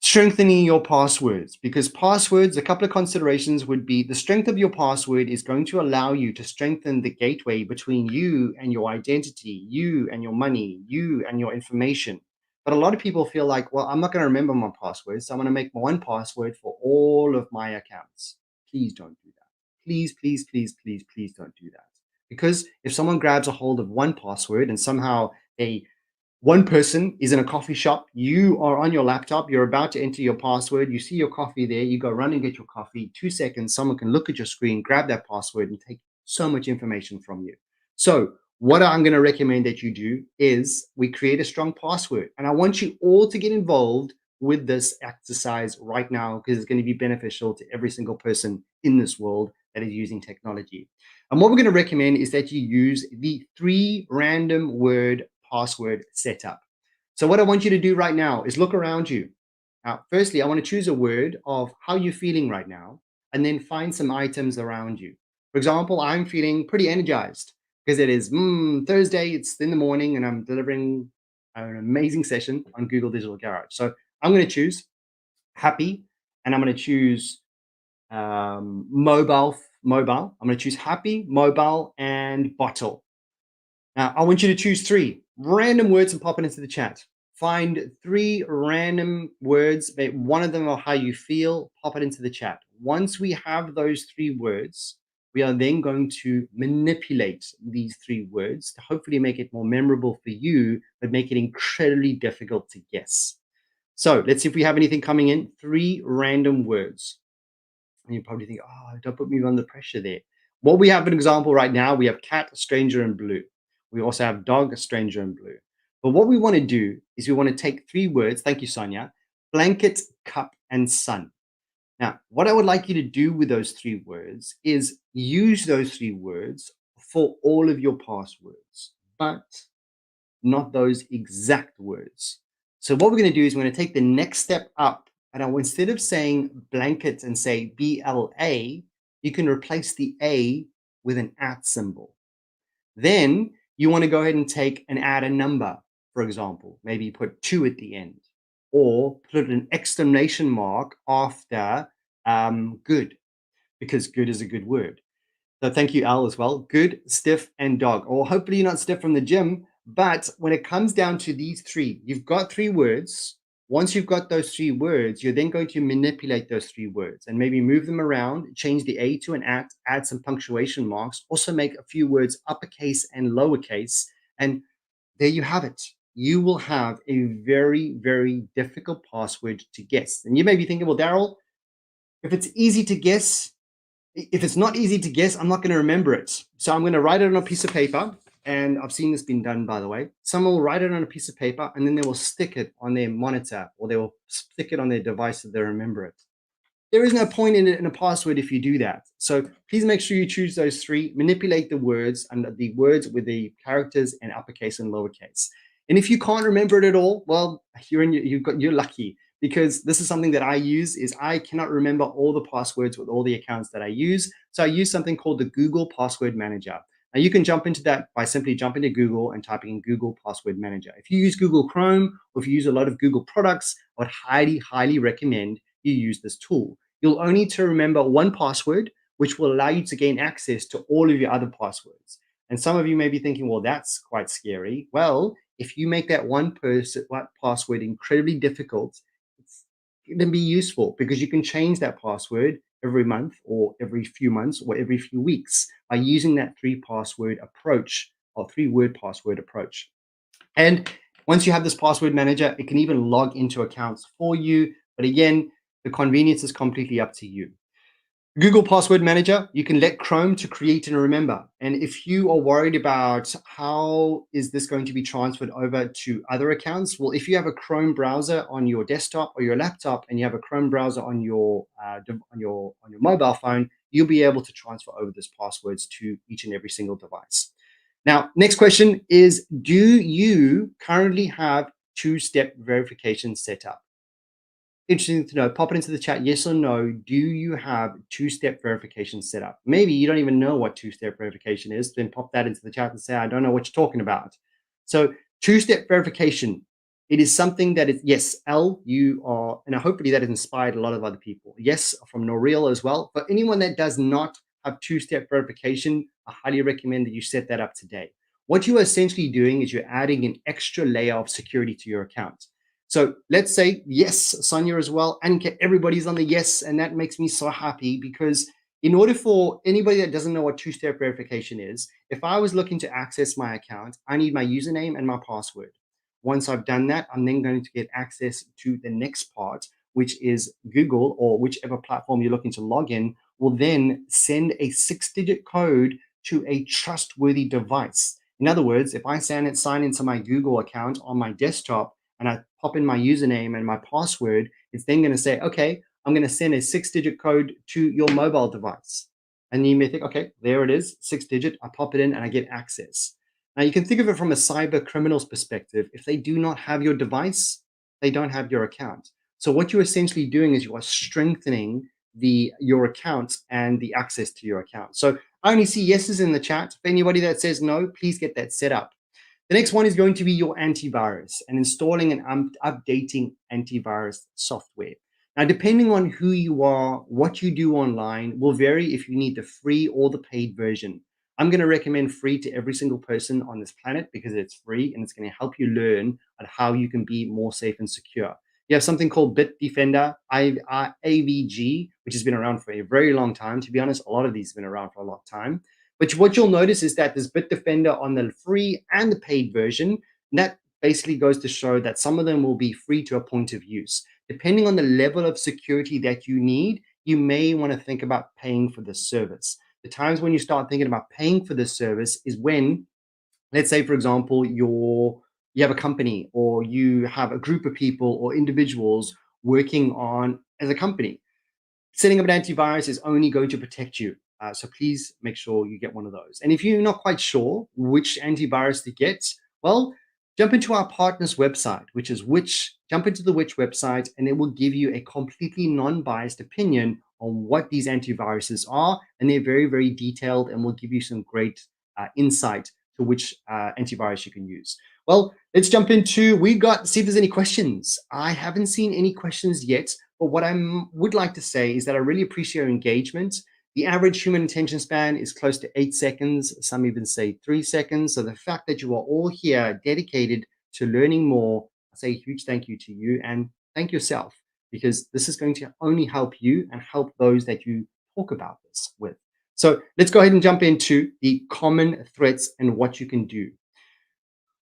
Strengthening your passwords, because passwords, a couple of considerations would be the strength of your password is going to allow you to strengthen the gateway between you and your identity, you and your money, you and your information. But a lot of people feel like, well, I'm not going to remember my password, so I'm going to make one password for all of my accounts. Please don't do that. Please, please, please, please, please don't do that. Because if someone grabs a hold of one password and somehow one person is in a coffee shop, you are on your laptop, you're about to enter your password, you see your coffee there, you go run and get your coffee, 2 seconds, someone can look at your screen, grab that password and take so much information from you. So what I'm going to recommend that you do is we create a strong password. And I want you all to get involved with this exercise right now, because it's going to be beneficial to every single person in this world that is using technology. And what we're going to recommend is that you use the 3 random word password setup. So what I want you to do right now is look around you. Now, firstly, I want to choose a word of how you're feeling right now, and then find some items around you. For example, I'm feeling pretty energized because it is Thursday, it's in the morning, and I'm delivering an amazing session on Google Digital Garage. So I'm going to choose happy, and I'm going to choose mobile. I'm going to choose happy, mobile, and bottle. Now, I want you to choose 3 random words and pop it into the chat. Find 3 random words, one of them or how you feel, pop it into the chat. Once we have those 3 words, we are then going to manipulate these 3 words to hopefully make it more memorable for you, but make it incredibly difficult to guess. So let's see if we have anything coming in. 3 random words. And you probably think, oh, don't put me under pressure there. What we have an example right now, we have cat, stranger, and blue. We also have dog, stranger, and blue. But what we want to do is we want to take 3 words. Thank you, Sonia. Blanket, cup, and sun. Now, what I would like you to do with those 3 words is use those 3 words for all of your passwords, but not those exact words. So what we're going to do is we're going to take the next step up, and instead of saying blanket and say BLA, you can replace the A with an @ symbol. Then you want to go ahead and take and add a number, for example. Maybe put 2 at the end, or put an exclamation mark after good, because good is a good word. So thank you, Al, as well. Good, stiff, and dog. Or hopefully you're not stiff from the gym, but when it comes down to these 3, you've got 3 words. Once you've got those 3 words, you're then going to manipulate those 3 words and maybe move them around, change the A to an @ add some punctuation marks, also make a few words uppercase and lowercase. And there you have it. You will have a very, very difficult password to guess. And you may be thinking, well, Daryl, if it's easy to guess, if it's not easy to guess, I'm not going to remember it. So I'm going to write it on a piece of paper. And I've seen this being done, by the way. Someone will write it on a piece of paper, and then they will stick it on their monitor, or they will stick it on their device so they remember it. There is no point in it in a password if you do that. So please make sure you choose those 3, manipulate the words, and the words with the characters in uppercase and lowercase. And if you can't remember it at all, well, you're lucky, because this is something that I use. Is I cannot remember all the passwords with all the accounts that I use. So I use something called the Google Password Manager. Now you can jump into that by simply jumping to Google and typing in Google Password Manager. If you use Google Chrome, or if you use a lot of Google products, I would highly, highly recommend you use this tool. You'll only need to remember 1 password, which will allow you to gain access to all of your other passwords. And some of you may be thinking, well, that's quite scary. Well, if you make that one password incredibly difficult, it's going to be useful, because you can change that password every month, or every few months, or every few weeks by using that 3 password approach, or 3 word password approach. And once you have this password manager, it can even log into accounts for you. But again, the convenience is completely up to you. Google Password Manager, you can let Chrome to create and remember. And if you are worried about how is this going to be transferred over to other accounts, well, if you have a Chrome browser on your desktop or your laptop, and you have a Chrome browser on your mobile phone, you'll be able to transfer over those passwords to each and every single device. Now, next question is, do you currently have 2-step verification set up? Interesting to know. Pop it into the chat, yes or no. Do you have 2-step verification set up? Maybe you don't even know what 2-step verification is. Then pop that into the chat and say, I don't know what you're talking about. So 2-step verification, it is something that is, yes, L, you are, and hopefully that has inspired a lot of other people. Yes, from Noreel as well. For anyone that does not have 2-step verification, I highly recommend that you set that up today. What you are essentially doing is you're adding an extra layer of security to your account. So let's say, yes, Sonia as well, and everybody's on the yes, and that makes me so happy, because in order for anybody that doesn't know what 2-step verification is, if I was looking to access my account, I need my username and my password. Once I've done that, I'm then going to get access to the next part, which is Google, or whichever platform you're looking to log in, will then send a 6-digit code to a trustworthy device. In other words, if I sign into my Google account on my desktop, and I pop in my username and my password, it's then going to say, okay, I'm going to send a 6-digit code to your mobile device. And you may think, okay, there it is, 6-digit, I pop it in and I get access. Now you can think of it from a cyber criminal's perspective. If they do not have your device, they don't have your account. So what you're essentially doing is you are strengthening your account and the access to your account. So I only see yeses in the chat. For anybody that says no, please get that set up. The next one is going to be your antivirus and installing and updating antivirus software. Now, depending on who you are, what you do online will vary if you need the free or the paid version. I'm going to recommend free to every single person on this planet because it's free and it's going to help you learn on how you can be more safe and secure. You have something called Bitdefender, AVG, which has been around for a very long time. To be honest, a lot of these have been around for a long time. But what you'll notice is that there's Bitdefender on the free and the paid version. And that basically goes to show that some of them will be free to a point of use. Depending on the level of security that you need, you may want to think about paying for this service. The times when you start thinking about paying for this service is when, let's say, for example, you have a company or you have a group of people or individuals working on as a company. Setting up an antivirus is only going to protect you. So please make sure you get one of those. And if you're not quite sure which antivirus to get, well, jump into our partner's website, which is jump into the Which website, and it will give you a completely non-biased opinion on what these antiviruses are. And they're very, very detailed and will give you some great insight to which antivirus you can use. Well, let's jump into, see if there's any questions. I haven't seen any questions yet. But what I would like to say is that I really appreciate your engagement. The average human attention span is close to 8 seconds. Some even say 3 seconds. So the fact that you are all here dedicated to learning more, I say a huge thank you to you and thank yourself, because this is going to only help you and help those that you talk about this with. So let's go ahead and jump into the common threats and what you can do.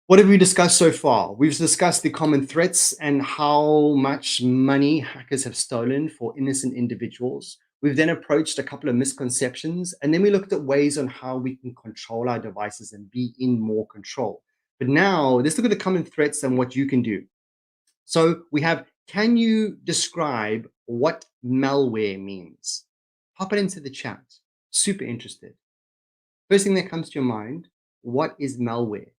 What have we discussed so far? We've discussed the common threats and how much money hackers have stolen for innocent individuals. We've then approached a couple of misconceptions, and then we looked at ways on how we can control our devices and be in more control. But now let's look at the common threats and what you can do. So we have, can you describe what malware means? Pop it into the chat. Super interested. First thing that comes to your mind, what is malware?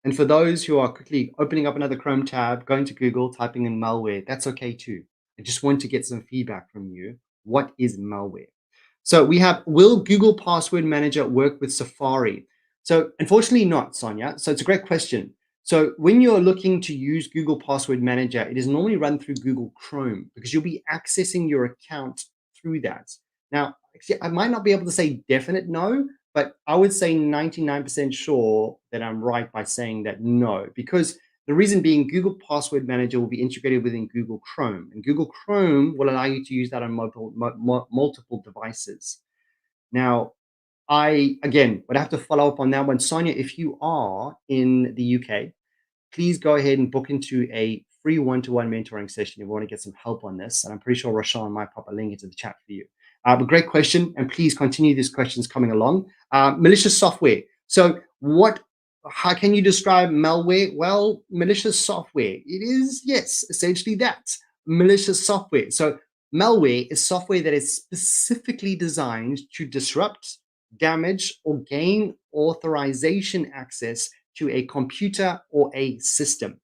And for those who are quickly opening up another Chrome tab, going to Google, typing in malware, that's okay too. I just want to get some feedback from you. What is malware? So we have, will Google Password Manager work with Safari? So unfortunately not, Sonia. So it's a great question. So when you're looking to use Google Password Manager, it is normally run through Google Chrome because you'll be accessing your account through that. Now, I might not be able to say definite no, but I would say 99% sure that I'm right by saying that no, because the reason being Google Password Manager will be integrated within Google Chrome, and Google Chrome will allow you to use that on multiple devices. Now, I, again, would have to follow up on that one. Sonia, if you are in the UK, please go ahead and book into a free one-to-one mentoring session if you want to get some help on this. And I'm pretty sure Rashawn might pop a link into the chat for you. But great question, and please continue these questions coming along. Malicious software. So how can you describe malware? Well, malicious software, it is, yes, essentially that, malicious software. So malware is software that is specifically designed to disrupt, damage, or gain authorization access to a computer or a system.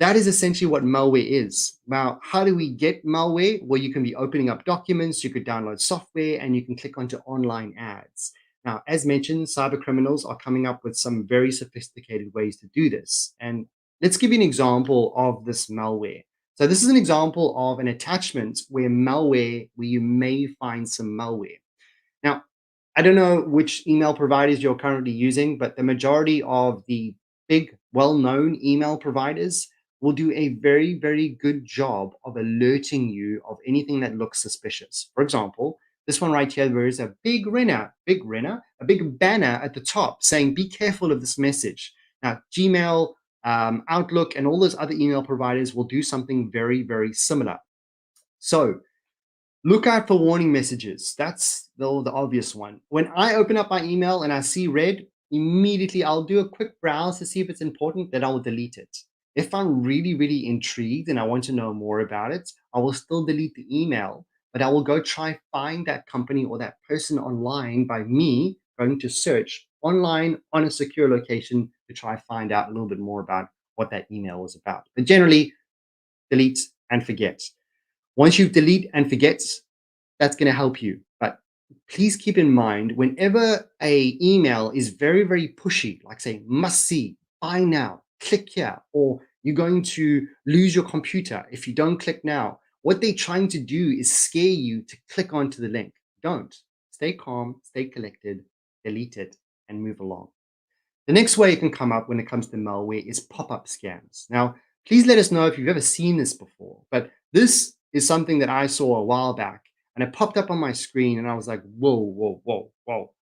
That is essentially what malware is. Now, how do we get malware? Well, you can be opening up documents, you could download software, and you can click onto online ads. Now, as mentioned, cyber criminals are coming up with some very sophisticated ways to do this. And let's give you an example of this malware. So this is an example of an attachment where you may find some malware. Now, I don't know which email providers you're currently using, but the majority of the big, well-known email providers will do a very, very good job of alerting you of anything that looks suspicious. For example, this one right here, there is a big banner at the top saying, be careful of this message. Now, Gmail, Outlook, and all those other email providers will do something very, very similar. So look out for warning messages. That's the obvious one. When I open up my email and I see red, immediately I'll do a quick browse to see if it's important, then I will delete it. If I'm really, really intrigued and I want to know more about it, I will still delete the email. but I will go try find that company or that person online by me going to search online on a secure location to try find out a little bit more about what that email was about. But generally, delete and forget. Once you delete and forget, that's going to help you. But please keep in mind, whenever a email is very, very pushy, like say, must see, buy now, click here, or you're going to lose your computer if you don't click now, what they're trying to do is scare you to click onto the link. Don't. Stay calm, stay collected, delete it, and move along. The next way it can come up when it comes to malware is pop-up scams. Now, please let us know if you've ever seen this before, but this is something that I saw a while back and it popped up on my screen and I was like, whoa, whoa, whoa, whoa.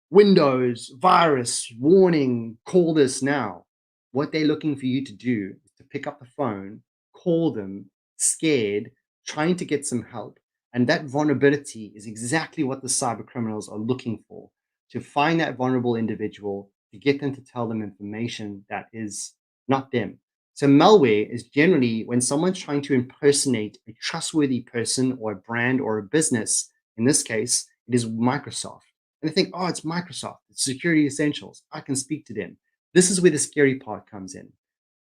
Windows, virus, warning, call this now. What they're looking for you to do is to pick up the phone, call them, scared, trying to get some help. And that vulnerability is exactly what the cyber criminals are looking for, to find that vulnerable individual, to get them to tell them information that is not them. So malware is generally when someone's trying to impersonate a trustworthy person or a brand or a business. In this case, it is Microsoft. And they think, oh, it's Microsoft, it's security essentials. I can speak to them. This is where the scary part comes in.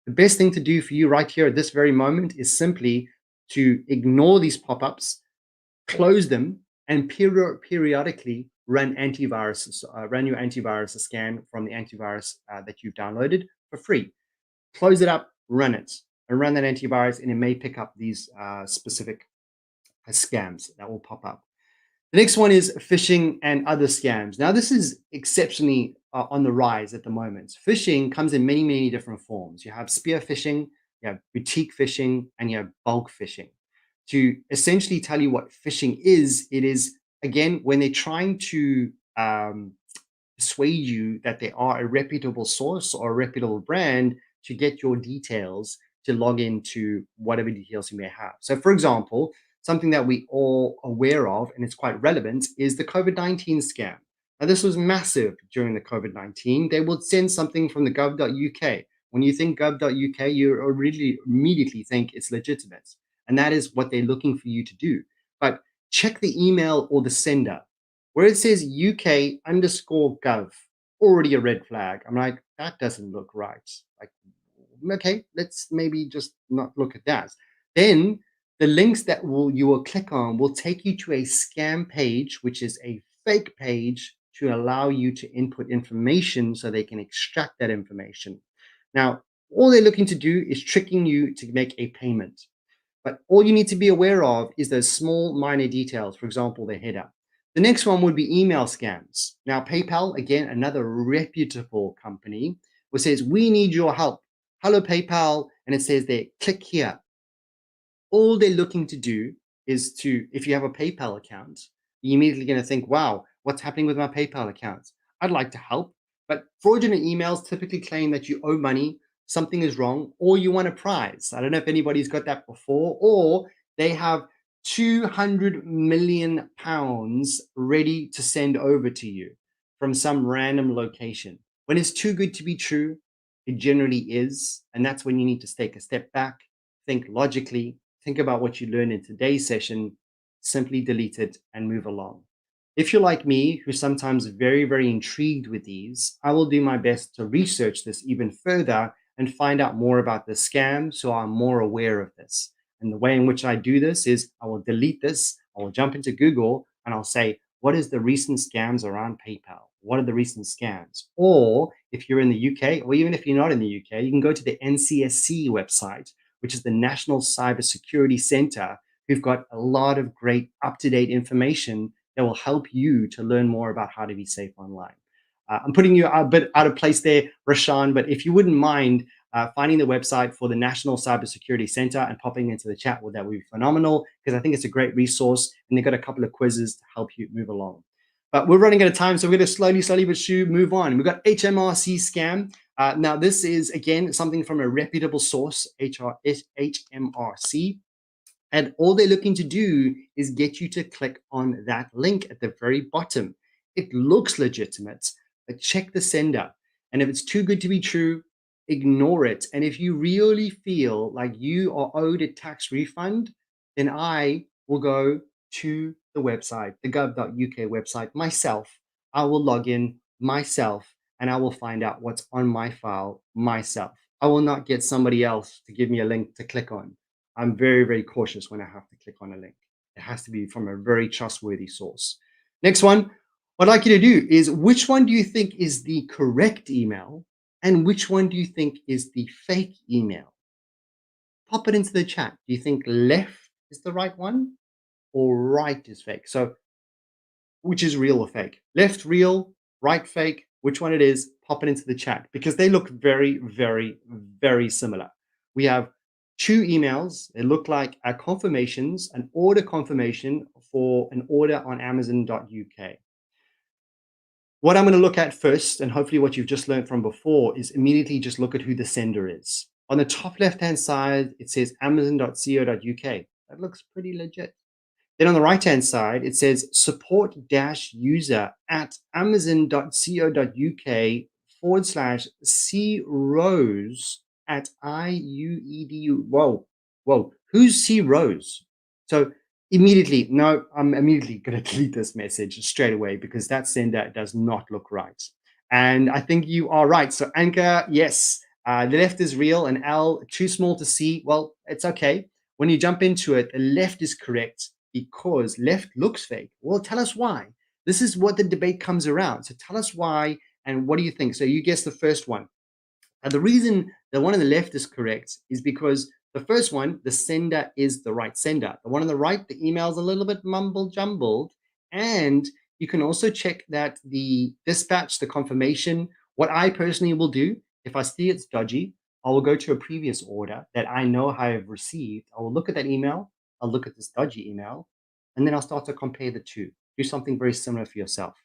The best thing to do for you right here at this very moment is simply to ignore these pop-ups, close them, and periodically run antivirus, run your antivirus scan from the antivirus that you've downloaded for free. Close it up, run it, and run that antivirus, and it may pick up these specific scams that will pop up. The next one is phishing and other scams. Now, this is exceptionally on the rise at the moment. Phishing comes in many, many different forms. You have spear phishing, you have boutique phishing, and you have bulk phishing. To essentially tell you what phishing is, it is, again, when they're trying to persuade you that they are a reputable source or a reputable brand to get your details to log into whatever details you may have. So, for example, something that we all aware of, and it's quite relevant, is the COVID-19 scam. Now, this was massive during the COVID-19. They would send something from the gov.uk. When you think gov.uk, you really immediately think it's legitimate. And that is what they're looking for you to do. But check the email or the sender. Where it says UK_gov, already a red flag. I'm like, that doesn't look right. Like, okay, let's maybe just not look at that. Then the links that you will click on will take you to a scam page, which is a fake page to allow you to input information so they can extract that information. Now, all they're looking to do is tricking you to make a payment. But all you need to be aware of is those small minor details, for example, the header. The next one would be email scams. Now, PayPal, again, another reputable company, which says, we need your help. Hello, PayPal. And it says there, click here. All they're looking to do is to, if you have a PayPal account, you're immediately going to think, wow, what's happening with my PayPal account? I'd like to help. But fraudulent emails typically claim that you owe money, something is wrong, or you want a prize. I don't know if anybody's got that before, or they have 200 million pounds ready to send over to you from some random location. When it's too good to be true, it generally is. And that's when you need to take a step back, think logically, think about what you learned in today's session, simply delete it and move along. If you're like me, who's sometimes very, very intrigued with these, I will do my best to research this even further and find out more about the scam so I'm more aware of this. And the way in which I do this is I will delete this, I will jump into Google and I'll say, what is the recent scams around PayPal? What are the recent scams? Or if you're in the UK, or even if you're not in the UK, you can go to the NCSC website, which is the National Cybersecurity Center, who've got a lot of great up-to-date information that will help you to learn more about how to be safe online. I'm putting you a bit out of place there, Rashan, but if you wouldn't mind finding the website for the National Cybersecurity Center and popping into the chat, well, that would be phenomenal, because I think it's a great resource and they've got a couple of quizzes to help you move along. But we're running out of time, so we're going to slowly but surely move on. We've got HMRC scam. Now, this is, again, something from a reputable source, HMRC. And all they're looking to do is get you to click on that link at the very bottom. It looks legitimate, but check the sender. And if it's too good to be true, ignore it. And if you really feel like you are owed a tax refund, then I will go to the website, the gov.uk website myself. I will log in myself and I will find out what's on my file myself. I will not get somebody else to give me a link to click on. I'm very, very cautious when I have to click on a link. It has to be from a very trustworthy source. Next one, what I'd like you to do is, which one do you think is the correct email and which one do you think is the fake email? Pop it into the chat. Do you think left is the right one or right is fake? So which is real or fake? Left real, right fake, which one it is, pop it into the chat because they look very, very, very similar. We have two emails. They look like confirmations, an order confirmation for an order on Amazon.uk. What I'm going to look at first, and hopefully what you've just learned from before, is immediately just look at who the sender is. On the top left-hand side, it says amazon.co.uk. That looks pretty legit. Then on the right-hand side, it says support-user at amazon.co.uk/crose at IUEDU. Whoa, who's C Rose? So immediately, no, I'm immediately going to delete this message straight away because that sender does not look right. And I think you are right. So Anchor, yes, the left is real and L too small to see. Well, it's okay. When you jump into it, the left is correct because left looks fake. Well, tell us why. This is what the debate comes around. So tell us why and what do you think? So you guess the first one. And the reason the one on the left is correct is because the first one, the sender is the right sender. The one on the right, the email is a little bit mumble jumbled. And you can also check that the dispatch, the confirmation, what I personally will do, if I see it's dodgy, I will go to a previous order that I know I have received. I will look at that email. I'll look at this dodgy email, and then I'll start to compare the two. Do something very similar for yourself.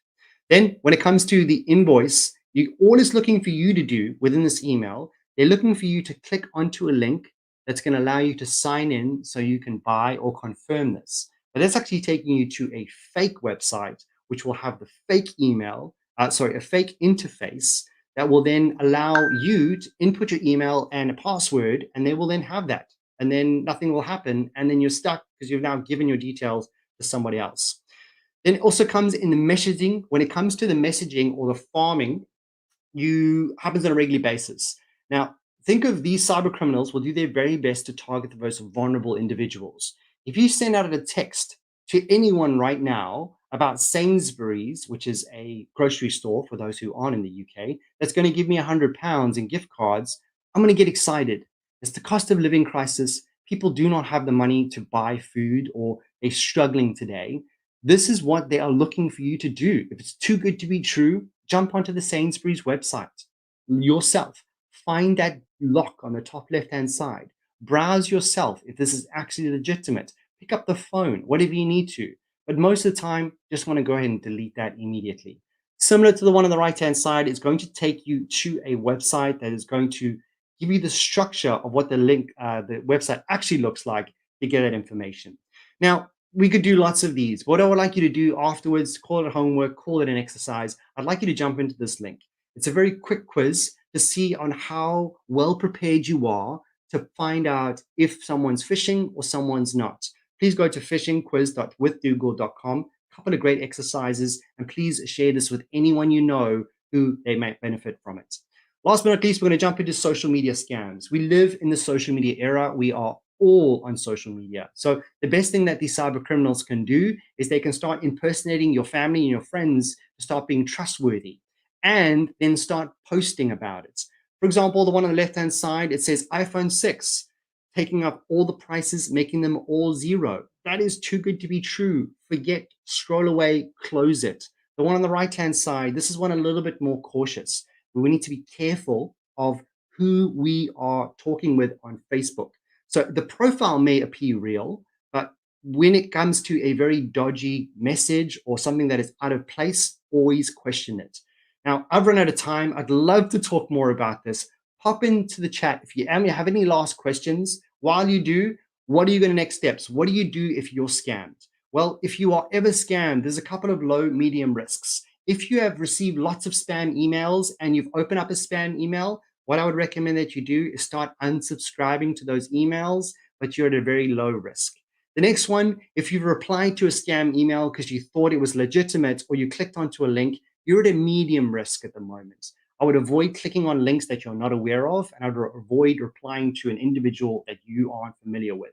Then when it comes to the invoice, all it's looking for you to do within this email, they're looking for you to click onto a link that's going to allow you to sign in so you can buy or confirm this. But that's actually taking you to a fake website, which will have the fake email, a fake interface that will then allow you to input your email and a password, and they will then have that. And then nothing will happen. And then you're stuck because you've now given your details to somebody else. Then it also comes in the messaging. When it comes to the messaging or the farming, happens on a regular basis. Now, think of these cyber criminals will do their very best to target the most vulnerable individuals. If you send out a text to anyone right now about Sainsbury's, which is a grocery store for those who aren't in the UK, that's going to give me £100 in gift cards, I'm going to get excited. It's the cost of living crisis. People do not have the money to buy food or they're struggling today. This is what they are looking for you to do. If it's too good to be true, jump onto the Sainsbury's website yourself. Find that lock on the top left-hand side. Browse yourself if this is actually legitimate. Pick up the phone, whatever you need to. But most of the time, just want to go ahead and delete that immediately. Similar to the one on the right-hand side, it's going to take you to a website that is going to give you the structure of what the website actually looks like to get that information. Now, we could do lots of these. What I would like you to do afterwards, call it homework, call it an exercise. I'd like you to jump into this link. It's a very quick quiz to see on how well prepared you are to find out if someone's phishing or someone's not. Please go to phishingquiz.withgoogle.com. A couple of great exercises, and please share this with anyone you know who they might benefit from it. Last but not least, we're going to jump into social media scams. We live in the social media era. We are all on social media. So the best thing that these cyber criminals can do is they can start impersonating your family and your friends to start being trustworthy and then start posting about it. For example, the one on the left-hand side, it says iPhone 6, taking up all the prices, making them all zero. That is too good to be true. Forget, scroll away, close it. The one on the right-hand side, this is one a little bit more cautious. We need to be careful of who we are talking with on Facebook. So the profile may appear real, but when it comes to a very dodgy message or something that is out of place, always question it. Now, I've run out of time. I'd love to talk more about this. Pop into the chat if you have any last questions. While you do, what are you going to next steps? What do you do if you're scammed? Well, if you are ever scammed, there's a couple of low, medium risks. If you have received lots of spam emails and you've opened up a spam email, what I would recommend that you do is start unsubscribing to those emails, but you're at a very low risk. The next one, if you've replied to a scam email because you thought it was legitimate or you clicked onto a link, you're at a medium risk at the moment. I would avoid clicking on links that you're not aware of, and I would avoid replying to an individual that you aren't familiar with.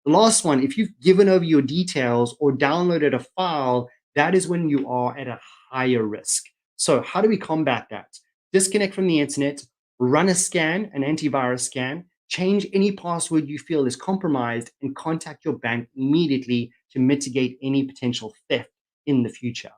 The last one, if you've given over your details or downloaded a file, that is when you are at a higher risk. So how do we combat that? Disconnect from the internet, run a scan, an antivirus scan, change any password you feel is compromised, and contact your bank immediately to mitigate any potential theft in the future.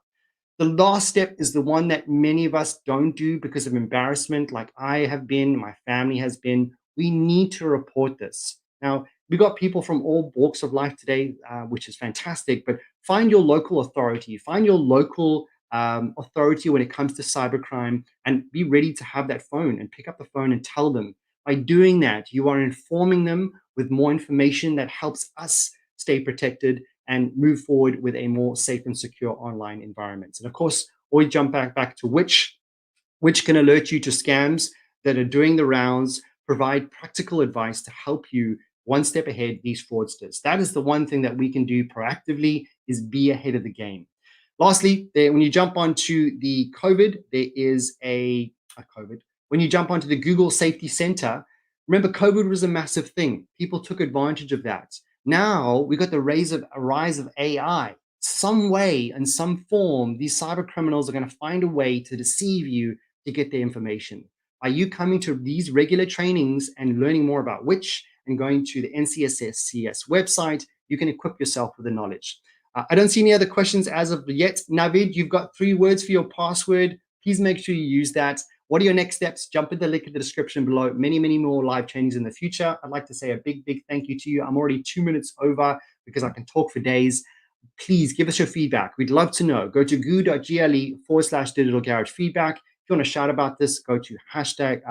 The last step is the one that many of us don't do because of embarrassment, like I have been, my family has been. We need to report this. Now, we got people from all walks of life today, which is fantastic, but find your local authority, find your local authority when it comes to cybercrime, and be ready to have that phone and pick up the phone and tell them. By doing that, you are informing them with more information that helps us stay protected and move forward with a more safe and secure online environment. And of course, always jump back to which can alert you to scams that are doing the rounds, provide practical advice to help you one step ahead these fraudsters. That is the one thing that we can do proactively, is be ahead of the game. Lastly, when you jump onto the COVID, there is a COVID. When you jump onto the Google Safety Center, remember COVID was a massive thing. People took advantage of that. Now we got the rise of AI. Some way, in some form, these cyber criminals are going to find a way to deceive you to get their information. Are you coming to these regular trainings and learning more about which, and going to the NCSSCS website, you can equip yourself with the knowledge. I don't see any other questions as of yet. Navid, you've got 3 words for your password. Please make sure you use that. What are your next steps? Jump in the link in the description below. Many, many more live trainings in the future. I'd like to say a big, big thank you to you. I'm already 2 minutes over because I can talk for days. Please give us your feedback. We'd love to know. Go to goo.gle/digital garage feedback. If you want to shout about this, go to hashtag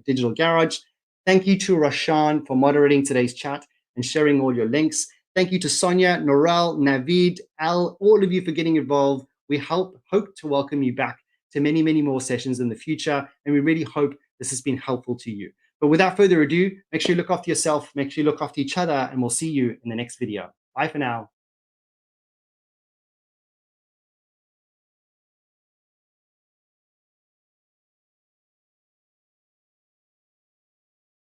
digital garage. Thank you to Rashan for moderating today's chat and sharing all your links. Thank you to Sonia, Norel, Navid, Al, all of you for getting involved. We hope to welcome you back to many, many more sessions in the future. And we really hope this has been helpful to you. But without further ado, make sure you look after yourself, make sure you look after each other, and we'll see you in the next video. Bye for now.